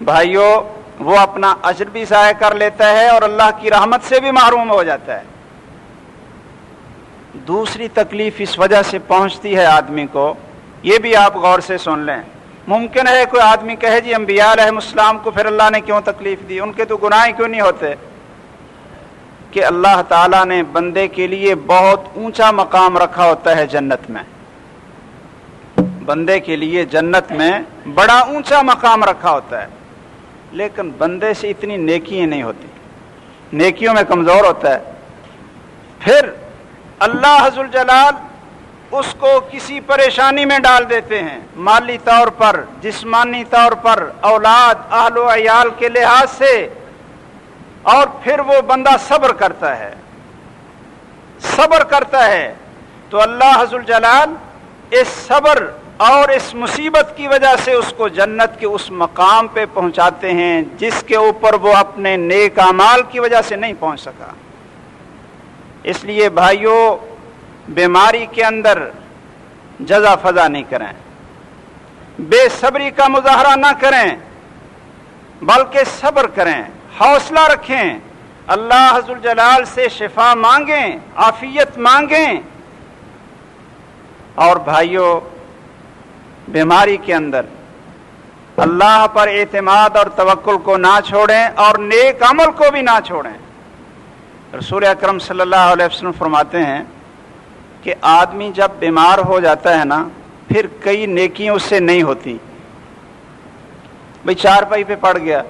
بھائیوں وہ اپنا اجر بھی ضائع کر لیتا ہے اور اللہ کی رحمت سے بھی محروم ہو جاتا ہے۔ دوسری تکلیف اس وجہ سے پہنچتی ہے آدمی کو، یہ بھی آپ غور سے سن لیں۔ ممکن ہے کوئی آدمی کہے جی انبیاء علیہ السلام کو پھر اللہ نے کیوں تکلیف دی، ان کے تو گناہ کیوں نہیں ہوتے؟ کہ اللہ تعالیٰ نے بندے کے لیے بہت اونچا مقام رکھا ہوتا ہے جنت میں، بندے کے لیے جنت میں بڑا اونچا مقام رکھا ہوتا ہے، لیکن بندے سے اتنی نیکیاں نہیں ہوتی، نیکیوں میں کمزور ہوتا ہے۔ پھر اللہ ذوالجلال اس کو کسی پریشانی میں ڈال دیتے ہیں، مالی طور پر، جسمانی طور پر، اولاد، اہل و عیال کے لحاظ سے، اور پھر وہ بندہ صبر کرتا ہے، صبر کرتا ہے، تو اللہ ذوالجلال اس صبر اور اس مصیبت کی وجہ سے اس کو جنت کے اس مقام پہ پہنچاتے ہیں جس کے اوپر وہ اپنے نیک اعمال کی وجہ سے نہیں پہنچ سکا۔ اس لیے بھائیوں، بیماری کے اندر جزا فضا نہیں کریں، بے صبری کا مظاہرہ نہ کریں، بلکہ صبر کریں، حوصلہ رکھیں، اللہ ذوالجلال سے شفا مانگیں، عافیت مانگیں، اور بھائیوں بیماری کے اندر اللہ پر اعتماد اور توکل کو نہ چھوڑیں اور نیک عمل کو بھی نہ چھوڑیں۔ رسول اکرم صلی اللہ علیہ وسلم فرماتے ہیں کہ آدمی جب بیمار ہو جاتا ہے نا، پھر کئی نیکیاں اس سے نہیں ہوتی۔ بھئی چارپائی پہ پڑ گیا،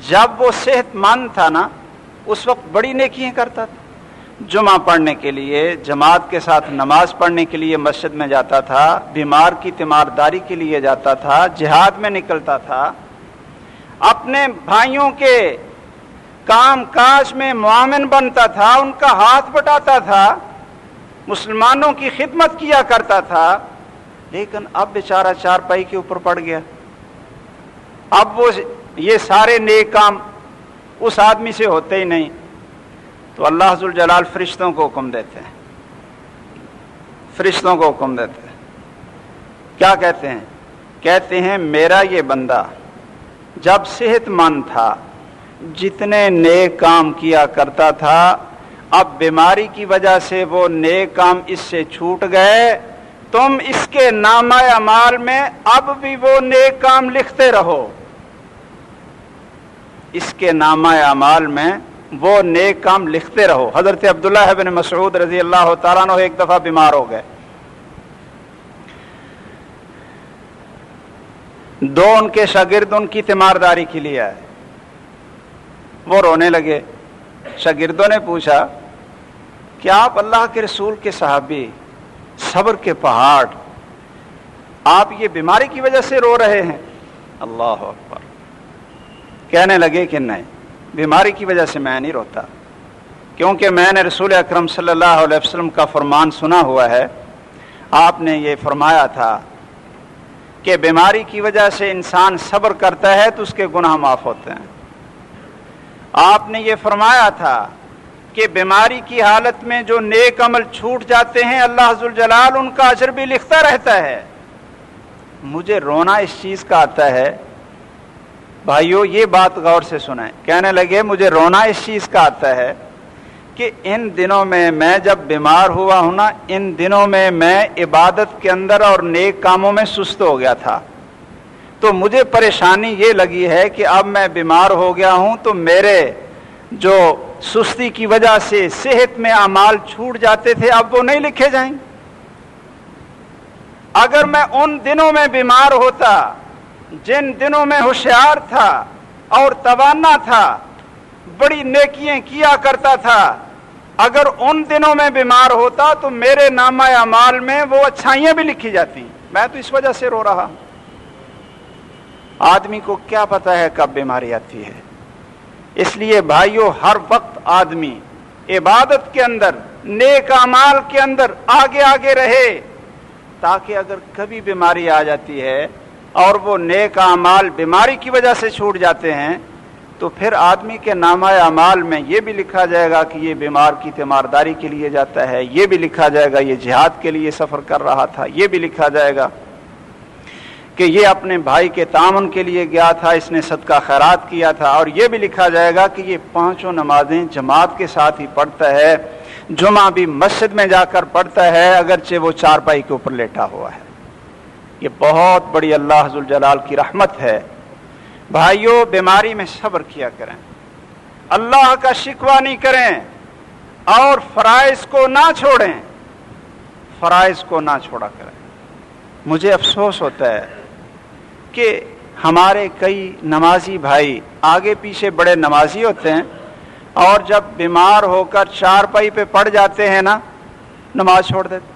جب وہ صحت مند تھا نا اس وقت بڑی نیکیاں کرتا تھا، جمعہ پڑھنے کے لیے، جماعت کے ساتھ نماز پڑھنے کے لیے مسجد میں جاتا تھا، بیمار کی تیمارداری کے لیے جاتا تھا، جہاد میں نکلتا تھا، اپنے بھائیوں کے کام کاج میں معاون بنتا تھا، ان کا ہاتھ بٹاتا تھا، مسلمانوں کی خدمت کیا کرتا تھا، لیکن اب بیچارہ چارپائی کے اوپر پڑ گیا۔ اب وہ یہ سارے نیک کام اس آدمی سے ہوتے ہی نہیں، تو اللہ ذو الجلال فرشتوں کو حکم دیتے ہیں، فرشتوں کو حکم دیتے ہیں، کیا کہتے ہیں؟ کہتے ہیں میرا یہ بندہ جب صحت مند تھا جتنے نیک کام کیا کرتا تھا، اب بیماری کی وجہ سے وہ نیک کام اس سے چھوٹ گئے، تم اس کے نامہ اعمال میں اب بھی وہ نیک کام لکھتے رہو، اس کے نامہ اعمال میں وہ نیک کام لکھتے رہو۔ حضرت عبداللہ بن مسعود رضی اللہ تعالیٰ عنہ ایک دفعہ بیمار ہو گئے، دو ان کے شاگرد ان کی تیمارداری کے لیے آئے، وہ رونے لگے۔ شاگردوں نے پوچھا کہ آپ اللہ کے رسول کے صحابی، صبر کے پہاڑ، آپ یہ بیماری کی وجہ سے رو رہے ہیں؟ اللہ اکبر۔ کہنے لگے کہ نہیں، بیماری کی وجہ سے میں نہیں روتا، کیونکہ میں نے رسول اکرم صلی اللہ علیہ وسلم کا فرمان سنا ہوا ہے، آپ نے یہ فرمایا تھا کہ بیماری کی وجہ سے انسان صبر کرتا ہے تو اس کے گناہ معاف ہوتے ہیں۔ آپ نے یہ فرمایا تھا کہ بیماری کی حالت میں جو نیک عمل چھوٹ جاتے ہیں اللہ ذوالجلال ان کا اجر بھی لکھتا رہتا ہے۔ مجھے رونا اس چیز کا آتا ہے، بھائیو یہ بات غور سے سنیں۔ کہنے لگے مجھے رونا اس چیز کا آتا ہے کہ ان دنوں میں جب بیمار ہوا ہوں نا، ان دنوں میں عبادت کے اندر اور نیک کاموں میں سست ہو گیا تھا، تو مجھے پریشانی یہ لگی ہے کہ اب میں بیمار ہو گیا ہوں تو میرے جو سستی کی وجہ سے صحت میں اعمال چھوٹ جاتے تھے اب وہ نہیں لکھے جائیں۔ اگر میں ان دنوں میں بیمار ہوتا جن دنوں میں ہوشیار تھا اور توانا تھا، بڑی نیکیاں کیا کرتا تھا، اگر ان دنوں میں بیمار ہوتا تو میرے نامہ اعمال میں وہ اچھائیاں بھی لکھی جاتی، میں تو اس وجہ سے رو رہا۔ آدمی کو کیا پتا ہے کب بیماری آتی ہے، اس لیے بھائیو ہر وقت آدمی عبادت کے اندر، نیک اعمال کے اندر آگے آگے رہے، تاکہ اگر کبھی بیماری آ جاتی ہے اور وہ نیک اعمال بیماری کی وجہ سے چھوٹ جاتے ہیں تو پھر آدمی کے نامہ اعمال میں یہ بھی لکھا جائے گا کہ یہ بیمار کی تیمارداری کے لیے جاتا ہے، یہ بھی لکھا جائے گا یہ جہاد کے لیے سفر کر رہا تھا، یہ بھی لکھا جائے گا کہ یہ اپنے بھائی کے تعاون کے لیے گیا تھا، اس نے صدقہ خیرات کیا تھا، اور یہ بھی لکھا جائے گا کہ یہ پانچوں نمازیں جماعت کے ساتھ ہی پڑھتا ہے، جمعہ بھی مسجد میں جا کر پڑھتا ہے اگرچہ وہ چارپائی کے اوپر لیٹا ہوا ہے۔ یہ بہت بڑی اللہ ذوالجلال کی رحمت ہے۔ بھائیو بیماری میں صبر کیا کریں، اللہ کا شکوہ نہیں کریں، اور فرائض کو نہ چھوڑیں، فرائض کو نہ چھوڑا کریں۔ مجھے افسوس ہوتا ہے کہ ہمارے کئی نمازی بھائی آگے پیچھے بڑے نمازی ہوتے ہیں، اور جب بیمار ہو کر چارپائی پہ پڑ جاتے ہیں نا، نماز چھوڑ دیتے۔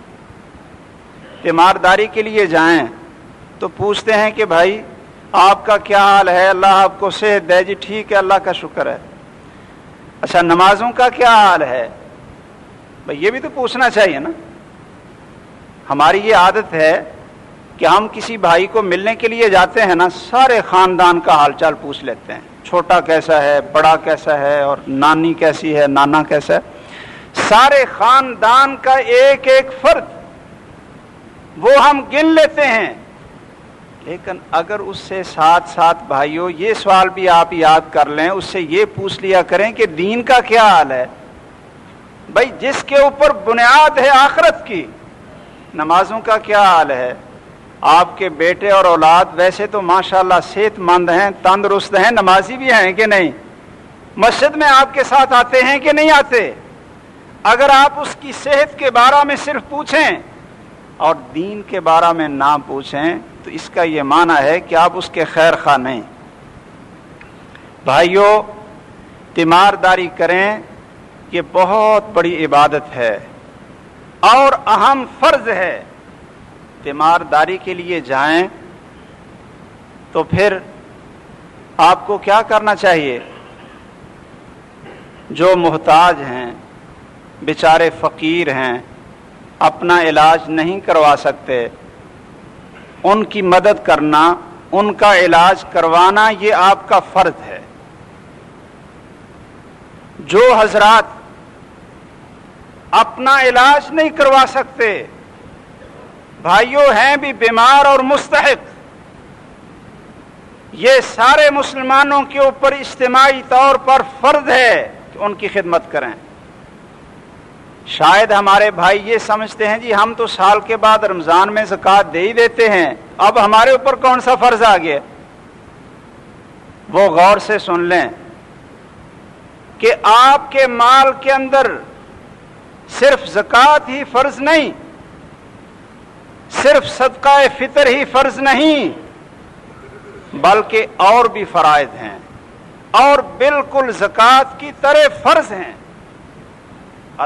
تیمارداری کے لیے جائیں تو پوچھتے ہیں کہ بھائی آپ کا کیا حال ہے، اللہ آپ کو صحت دے، جی ٹھیک ہے اللہ کا شکر ہے۔ اچھا نمازوں کا کیا حال ہے، بھائی یہ بھی تو پوچھنا چاہیے نا۔ ہماری یہ عادت ہے کہ ہم کسی بھائی کو ملنے کے لیے جاتے ہیں نا، سارے خاندان کا حال چال پوچھ لیتے ہیں، چھوٹا کیسا ہے، بڑا کیسا ہے، اور نانی کیسی ہے، نانا کیسا ہے، سارے خاندان کا ایک ایک فرد وہ ہم گن لیتے ہیں۔ لیکن اگر اس سے ساتھ ساتھ بھائیوں یہ سوال بھی آپ یاد کر لیں، اس سے یہ پوچھ لیا کریں کہ دین کا کیا حال ہے، بھائی جس کے اوپر بنیاد ہے آخرت کی، نمازوں کا کیا حال ہے۔ آپ کے بیٹے اور اولاد ویسے تو ماشاءاللہ صحت مند ہیں، تندرست ہیں، نمازی بھی ہیں کہ نہیں، مسجد میں آپ کے ساتھ آتے ہیں کہ نہیں آتے؟ اگر آپ اس کی صحت کے بارے میں صرف پوچھیں اور دین کے بارے میں نہ پوچھیں تو اس کا یہ معنی ہے کہ آپ اس کے خیر خواہ نہیں۔ بھائیو تیمارداری کریں، یہ بہت بڑی عبادت ہے اور اہم فرض ہے۔ تیمارداری کے لیے جائیں تو پھر آپ کو کیا کرنا چاہیے؟ جو محتاج ہیں، بیچارے فقیر ہیں، اپنا علاج نہیں کروا سکتے، ان کی مدد کرنا، ان کا علاج کروانا، یہ آپ کا فرض ہے۔ جو حضرات اپنا علاج نہیں کروا سکتے، بھائیوں ہیں بھی بیمار اور مستحق، یہ سارے مسلمانوں کے اوپر اجتماعی طور پر فرض ہے کہ ان کی خدمت کریں۔ شاید ہمارے بھائی یہ سمجھتے ہیں جی ہم تو سال کے بعد رمضان میں زکوٰۃ دے ہی دیتے ہیں، اب ہمارے اوپر کون سا فرض آ گیا؟ وہ غور سے سن لیں کہ آپ کے مال کے اندر صرف زکوٰۃ ہی فرض نہیں، صرف صدقہ فطر ہی فرض نہیں، بلکہ اور بھی فرائض ہیں اور بالکل زکوٰۃ کی طرح فرض ہیں۔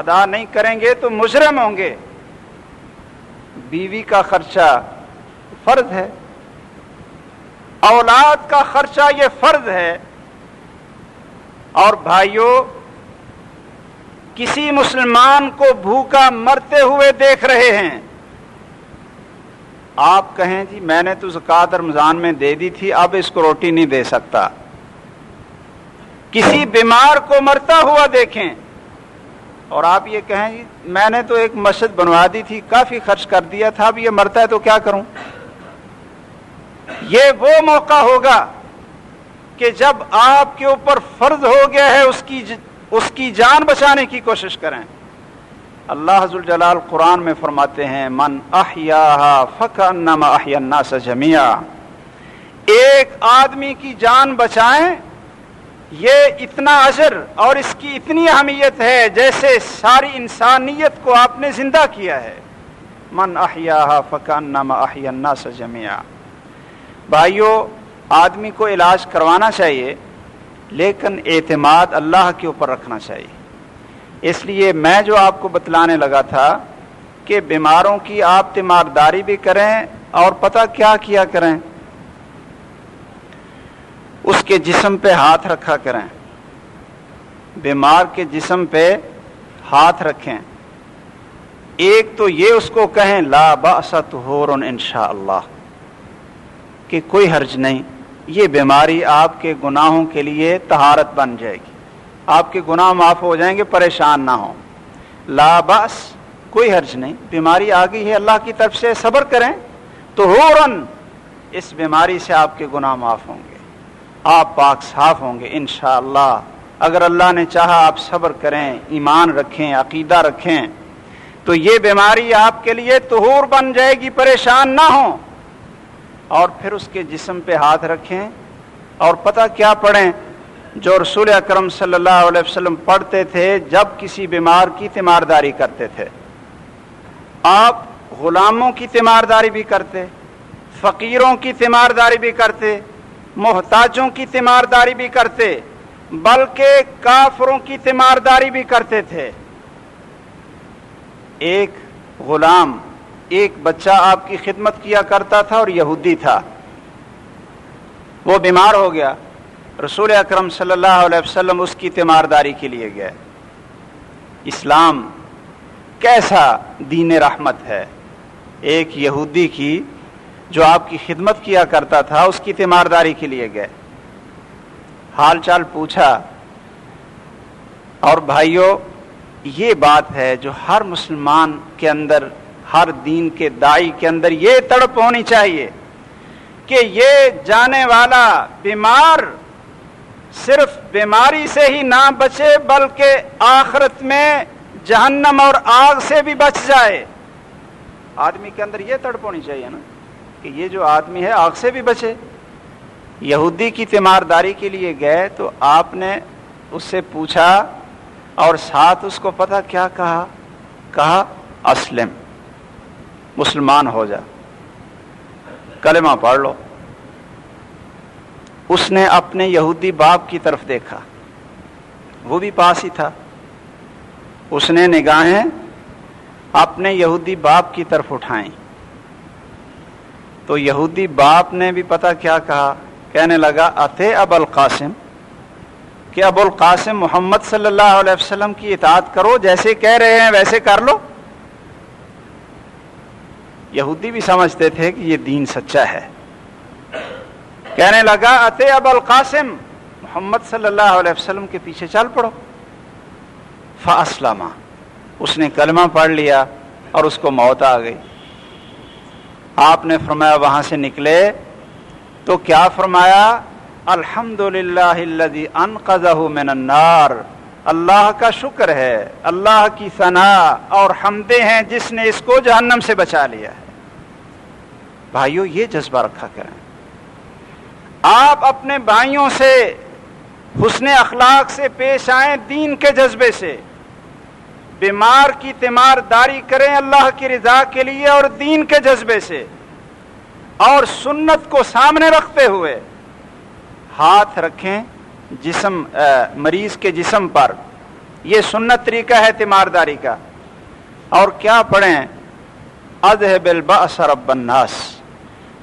ادا نہیں کریں گے تو مجرم ہوں گے۔ بیوی کا خرچہ فرض ہے، اولاد کا خرچہ یہ فرض ہے۔ اور بھائیوں، کسی مسلمان کو بھوکا مرتے ہوئے دیکھ رہے ہیں، آپ کہیں جی میں نے تو زکوٰۃ رمضان میں دے دی تھی، اب اس کو روٹی نہیں دے سکتا۔ کسی بیمار کو مرتا ہوا دیکھیں اور آپ یہ کہیں جی میں نے تو ایک مسجد بنوا دی تھی، کافی خرچ کر دیا تھا، اب یہ مرتا ہے تو کیا کروں؟ یہ وہ موقع ہوگا کہ جب آپ کے اوپر فرض ہو گیا ہے اس کی جان بچانے کی کوشش کریں۔ اللہ ذوالجلال قرآن میں فرماتے ہیں من احیاہا فکأنما احیا الناس جمیعا، ایک آدمی کی جان بچائیں، یہ اتنا اجر اور اس کی اتنی اہمیت ہے جیسے ساری انسانیت کو آپ نے زندہ کیا ہے۔ من احیاہا فکأنما احیا الناس جمیعا۔ بھائیو، آدمی کو علاج کروانا چاہیے لیکن اعتماد اللہ کے اوپر رکھنا چاہیے۔ اس لیے میں جو آپ کو بتلانے لگا تھا کہ بیماروں کی آپ تیمارداری بھی کریں اور پتہ کیا کیا کریں، اس کے جسم پہ ہاتھ رکھا کریں، بیمار کے جسم پہ ہاتھ رکھیں۔ ایک تو یہ اس کو کہیں لا بأس طہور انشاءاللہ، کہ کوئی حرج نہیں، یہ بیماری آپ کے گناہوں کے لیے طہارت بن جائے گی، آپ کے گناہ معاف ہو جائیں گے، پریشان نہ ہوں۔ لا بأس، کوئی حرج نہیں، بیماری آ گئی ہے اللہ کی طرف سے، صبر کریں، طہوراً، اس بیماری سے آپ کے گناہ معاف ہوں گے، آپ پاک صاف ہوں گے انشاءاللہ۔ اگر اللہ نے چاہا آپ صبر کریں، ایمان رکھیں، عقیدہ رکھیں تو یہ بیماری آپ کے لیے طہور بن جائے گی، پریشان نہ ہوں۔ اور پھر اس کے جسم پہ ہاتھ رکھیں اور پتہ کیا پڑھیں جو رسول اکرم صلی اللہ علیہ وسلم پڑھتے تھے جب کسی بیمار کی تیمارداری کرتے تھے۔ آپ غلاموں کی تیمارداری بھی کرتے، فقیروں کی تیمارداری بھی کرتے، محتاجوں کی تیمارداری بھی کرتے، بلکہ کافروں کی تیمارداری بھی کرتے تھے۔ ایک غلام، ایک بچہ آپ کی خدمت کیا کرتا تھا اور یہودی تھا، وہ بیمار ہو گیا، رسول اکرم صلی اللہ علیہ وسلم اس کی تیمارداری کے لیے گئے۔ اسلام کیسا دین رحمت ہے، ایک یہودی کی جو آپ کی خدمت کیا کرتا تھا اس کی تیمارداری کے لیے گئے، حال چال پوچھا۔ اور بھائیوں، یہ بات ہے جو ہر مسلمان کے اندر، ہر دین کے داعی کے اندر یہ تڑپ ہونی چاہیے کہ یہ جانے والا بیمار صرف بیماری سے ہی نہ بچے بلکہ آخرت میں جہنم اور آگ سے بھی بچ جائے۔ آدمی کے اندر یہ تڑپ ہونی چاہیے نا کہ یہ جو آدمی ہے آگ سے بھی بچے۔ یہودی کی تیمارداری کے لیے گئے تو آپ نے اس سے پوچھا اور ساتھ اس کو پتہ کیا کہا اسلم، مسلمان ہو جا، کلمہ پڑھ لو۔ اس نے اپنے یہودی باپ کی طرف دیکھا، وہ بھی پاس ہی تھا، اس نے نگاہیں اپنے یہودی باپ کی طرف اٹھائیں تو یہودی باپ نے بھی پتہ کیا کہا، کہنے لگا اتے ابو القاسم، کہ ابو القاسم محمد صلی اللہ علیہ وسلم کی اطاعت کرو، جیسے کہہ رہے ہیں ویسے کر لو۔ یہودی بھی سمجھتے تھے کہ یہ دین سچا ہے، کہنے لگا اتے ابو القاسم، محمد صلی اللہ علیہ وسلم کے پیچھے چل پڑو۔ فاسلم، اس نے کلمہ پڑھ لیا اور اس کو موت آ گئی۔ آپ نے فرمایا وہاں سے نکلے تو کیا فرمایا؟ الحمدللہ الذی انقذہ من النار، اللہ کا شکر ہے، اللہ کی ثنا اور حمدیں ہیں جس نے اس کو جہنم سے بچا لیا ہے۔ بھائیو یہ جذبہ رکھا کریں، آپ اپنے بھائیوں سے حسن اخلاق سے پیش آئیں، دین کے جذبے سے، بیمار کی تیمارداری کریں اللہ کی رضا کے لیے اور دین کے جذبے سے، اور سنت کو سامنے رکھتے ہوئے ہاتھ رکھیں مریض کے جسم پر، یہ سنت طریقہ ہے تیمارداری کا۔ اور کیا پڑھیں؟ اذهب البأس رب الناس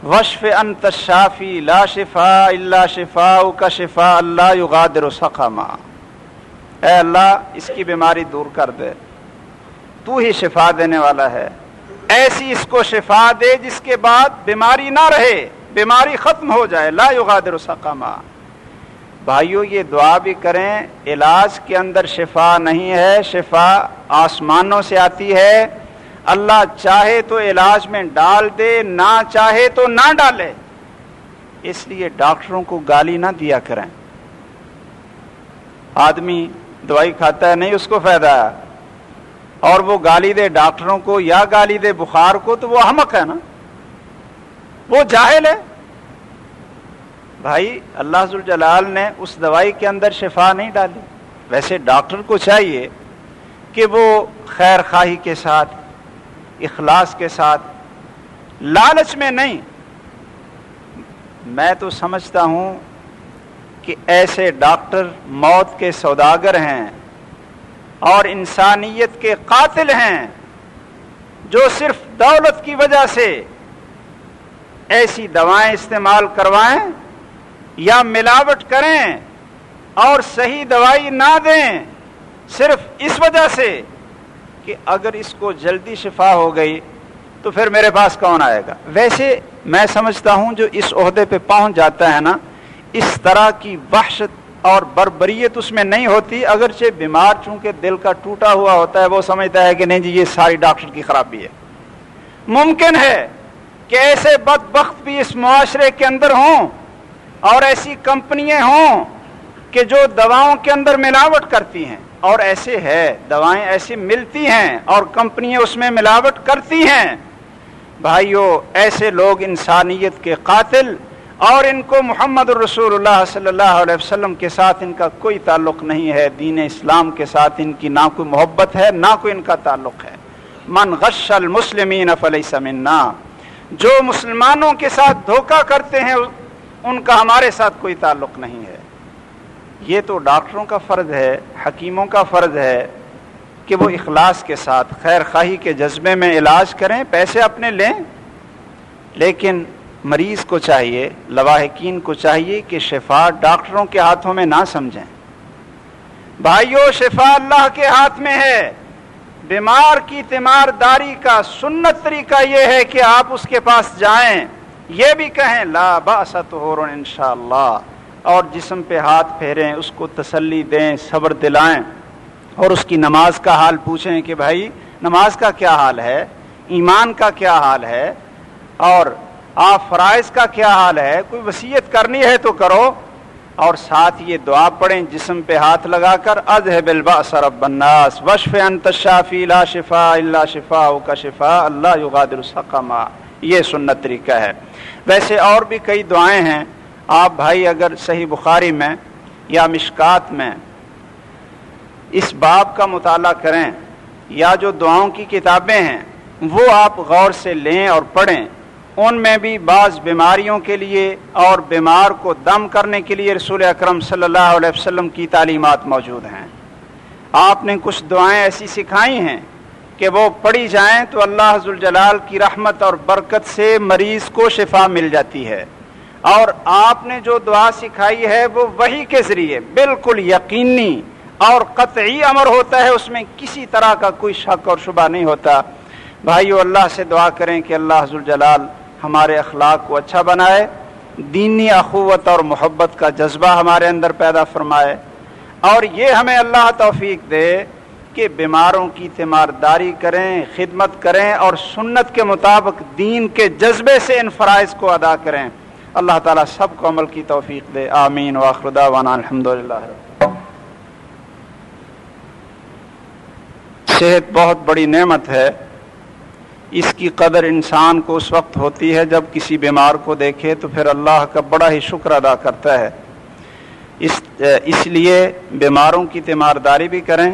واشف انت الشافی لا شفاء الا شفاؤک شفاء لا یغادر سقما، اے اللہ اس کی بیماری دور کر دے، تو ہی شفا دینے والا ہے، ایسی اس کو شفا دے جس کے بعد بیماری نہ رہے، بیماری ختم ہو جائے، لا یغادر سقما۔ بھائیو یہ دعا بھی کریں، علاج کے اندر شفا نہیں ہے، شفا آسمانوں سے آتی ہے، اللہ چاہے تو علاج میں ڈال دے، نہ چاہے تو نہ ڈالے، اس لیے ڈاکٹروں کو گالی نہ دیا کریں۔ آدمی دوائی کھاتا ہے نہیں اس کو فائدہ ہے، اور وہ گالی دے ڈاکٹروں کو یا گالی دے بخار کو تو وہ احمق ہے نا، وہ جاہل ہے۔ بھائی اللہ ذوالجلال نے اس دوائی کے اندر شفا نہیں ڈالی۔ ویسے ڈاکٹر کو چاہیے کہ وہ خیر خواہی کے ساتھ، اخلاص کے ساتھ، لالچ میں نہیں۔ میں تو سمجھتا ہوں کہ ایسے ڈاکٹر موت کے سوداگر ہیں اور انسانیت کے قاتل ہیں جو صرف دولت کی وجہ سے ایسی دوائیں استعمال کروائیں یا ملاوٹ کریں اور صحیح دوائی نہ دیں، صرف اس وجہ سے کہ اگر اس کو جلدی شفا ہو گئی تو پھر میرے پاس کون آئے گا۔ ویسے میں سمجھتا ہوں جو اس عہدے پہ پہنچ جاتا ہے نا، اس طرح کی وحشت اور بربریت اس میں نہیں ہوتی، اگرچہ بیمار چونکہ دل کا ٹوٹا ہوا ہوتا ہے وہ سمجھتا ہے کہ نہیں جی یہ ساری ڈاکٹر کی خرابی ہے۔ ممکن ہے کہ ایسے بدبخت بھی اس معاشرے کے اندر ہوں اور ایسی کمپنیاں ہوں کہ جو دواؤں کے اندر ملاوٹ کرتی ہیں، اور ایسے ہے دوائیں ایسی ملتی ہیں اور کمپنیاں اس میں ملاوٹ کرتی ہیں۔ بھائیو ایسے لوگ انسانیت کے قاتل، اور ان کو محمد الرسول اللہ صلی اللہ علیہ وسلم کے ساتھ ان کا کوئی تعلق نہیں ہے، دین اسلام کے ساتھ ان کی نہ کوئی محبت ہے نہ کوئی ان کا تعلق ہے۔ من غش المسلمین فلیس منا، جو مسلمانوں کے ساتھ دھوکہ کرتے ہیں ان کا ہمارے ساتھ کوئی تعلق نہیں ہے۔ یہ تو ڈاکٹروں کا فرض ہے، حکیموں کا فرض ہے کہ وہ اخلاص کے ساتھ خیر خواہی کے جذبے میں علاج کریں، پیسے اپنے لیں، لیکن مریض کو چاہیے، لواحقین کو چاہیے کہ شفا ڈاکٹروں کے ہاتھوں میں نہ سمجھیں۔ بھائیو شفا اللہ کے ہاتھ میں ہے۔ بیمار کی تیمارداری کا سنت طریقہ یہ ہے کہ آپ اس کے پاس جائیں، یہ بھی کہیں لا بأس طہور انشاءاللہ، اور جسم پہ ہاتھ پھیریں، اس کو تسلی دیں، صبر دلائیں، اور اس کی نماز کا حال پوچھیں کہ بھائی نماز کا کیا حال ہے، ایمان کا کیا حال ہے، اور آپ فرائض کا کیا حال ہے، کوئی وصیت کرنی ہے تو کرو، اور ساتھ یہ دعا پڑھیں جسم پہ ہاتھ لگا کر، اذهب البأس رب الناس واشف انت الشافی لا شفاء الا شفاؤک شفاء لا یغادر سقما۔ یہ سنت طریقہ ہے۔ ویسے اور بھی کئی دعائیں ہیں، آپ بھائی اگر صحیح بخاری میں یا مشکات میں اس باب کا مطالعہ کریں، یا جو دعاؤں کی کتابیں ہیں وہ آپ غور سے لیں اور پڑھیں، ان میں بھی بعض بیماریوں کے لیے اور بیمار کو دم کرنے کے لیے رسول اکرم صلی اللہ علیہ وسلم کی تعلیمات موجود ہیں۔ آپ نے کچھ دعائیں ایسی سکھائی ہیں کہ وہ پڑھی جائیں تو اللہ ذوالجلال کی رحمت اور برکت سے مریض کو شفا مل جاتی ہے، اور آپ نے جو دعا سکھائی ہے وہ وحی کے ذریعے بالکل یقینی اور قطعی امر ہوتا ہے، اس میں کسی طرح کا کوئی شک اور شبہ نہیں ہوتا۔ بھائیو اللہ سے دعا کریں کہ اللہ ذوالجلال ہمارے اخلاق کو اچھا بنائے، دینی اخوت اور محبت کا جذبہ ہمارے اندر پیدا فرمائے، اور یہ ہمیں اللہ توفیق دے کہ بیماروں کی تیمارداری کریں، خدمت کریں اور سنت کے مطابق دین کے جذبے سے ان فرائض کو ادا کریں۔ اللہ تعالیٰ سب کو عمل کی توفیق دے، آمین۔ وآخر دعوانا الحمدللہ۔ صحت بہت بڑی نعمت ہے، اس کی قدر انسان کو اس وقت ہوتی ہے جب کسی بیمار کو دیکھے تو پھر اللہ کا بڑا ہی شکر ادا کرتا ہے۔ اس لیے بیماروں کی تیمارداری بھی کریں،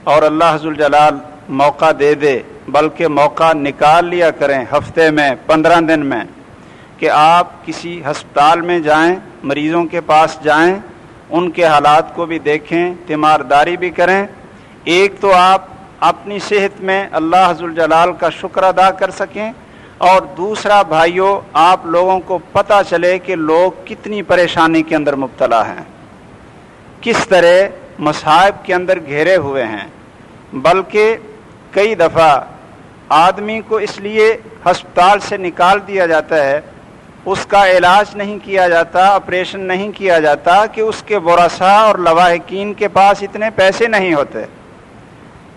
اور اللہ ذوالجلال موقع دے دے، بلکہ موقع نکال لیا کریں ہفتے میں 15 دن میں، کہ آپ کسی ہسپتال میں جائیں، مریضوں کے پاس جائیں، ان کے حالات کو بھی دیکھیں، تیمارداری بھی کریں۔ ایک تو آپ اپنی صحت میں اللہ ذوالجلال کا شکر ادا کر سکیں، اور دوسرا بھائیوں، آپ لوگوں کو پتہ چلے کہ لوگ کتنی پریشانی کے اندر مبتلا ہیں، کس طرح مصائب کے اندر گھیرے ہوئے ہیں۔ بلکہ کئی دفعہ آدمی کو اس لیے ہسپتال سے نکال دیا جاتا ہے، اس کا علاج نہیں کیا جاتا، آپریشن نہیں کیا جاتا، کہ اس کے ورثاء اور لواحقین کے پاس اتنے پیسے نہیں ہوتے۔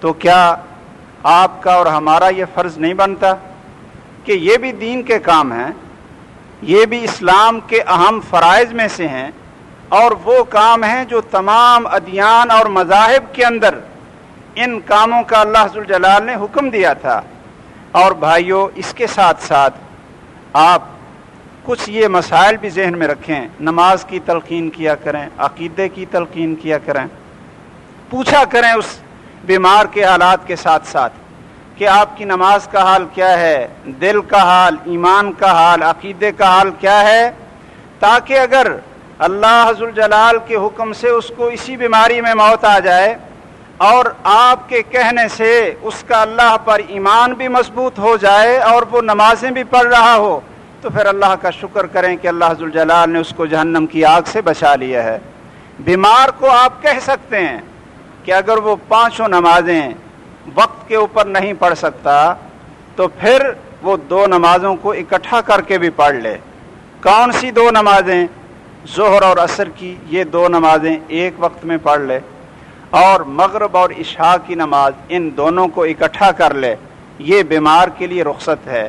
تو کیا آپ کا اور ہمارا یہ فرض نہیں بنتا کہ یہ بھی دین کے کام ہیں، یہ بھی اسلام کے اہم فرائض میں سے ہیں، اور وہ کام ہیں جو تمام ادیان اور مذاہب کے اندر ان کاموں کا اللہ ذوالجلال نے حکم دیا تھا۔ اور بھائیوں، اس کے ساتھ ساتھ آپ کچھ یہ مسائل بھی ذہن میں رکھیں، نماز کی تلقین کیا کریں، عقیدے کی تلقین کیا کریں، پوچھا کریں اس بیمار کے حالات کے ساتھ ساتھ کہ آپ کی نماز کا حال کیا ہے، دل کا حال، ایمان کا حال، عقیدے کا حال کیا ہے، تاکہ اگر اللہ ذوالجلال کے حکم سے اس کو اسی بیماری میں موت آ جائے اور آپ کے کہنے سے اس کا اللہ پر ایمان بھی مضبوط ہو جائے اور وہ نمازیں بھی پڑھ رہا ہو، تو پھر اللہ کا شکر کریں کہ اللہ ذوالجلال نے اس کو جہنم کی آگ سے بچا لیا ہے۔ بیمار کو آپ کہہ سکتے ہیں کہ اگر وہ 5 نمازیں وقت کے اوپر نہیں پڑھ سکتا تو پھر وہ 2 نمازوں کو اکٹھا کر کے بھی پڑھ لے۔ کون سی 2 نمازیں؟ ظہر اور عصر کی یہ 2 نمازیں ایک وقت میں پڑھ لے، اور مغرب اور عشاء کی نماز ان دونوں کو اکٹھا کر لے، یہ بیمار کے لیے رخصت ہے۔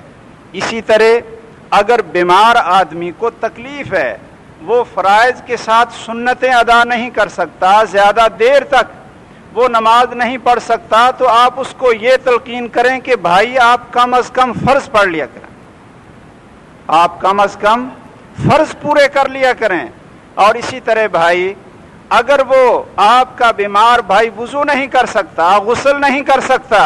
اسی طرح اگر بیمار آدمی کو تکلیف ہے، وہ فرائض کے ساتھ سنتیں ادا نہیں کر سکتا، زیادہ دیر تک وہ نماز نہیں پڑھ سکتا، تو آپ اس کو یہ تلقین کریں کہ بھائی آپ کم از کم فرض پڑھ لیا کریں، آپ کم از کم فرض پورے کر لیا کریں۔ اور اسی طرح بھائی، اگر وہ آپ کا بیمار بھائی وضو نہیں کر سکتا، غسل نہیں کر سکتا،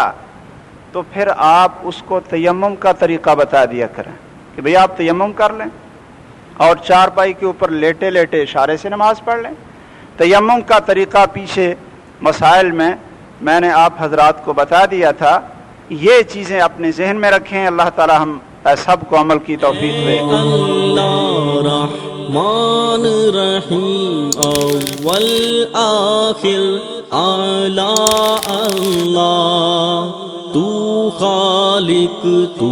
تو پھر آپ اس کو تیمم کا طریقہ بتا دیا کریں کہ بھئی آپ تیمم کر لیں اور چارپائی کے اوپر لیٹے لیٹے اشارے سے نماز پڑھ لیں۔ تیمم کا طریقہ پیچھے مسائل میں نے آپ حضرات کو بتا دیا تھا، یہ چیزیں اپنے ذہن میں رکھیں۔ اللہ تعالی ہم سب کو عمل کی توفیق دے۔ اللہ رحمان رحیم اول آخر اعلی اللہ، تو خالق تو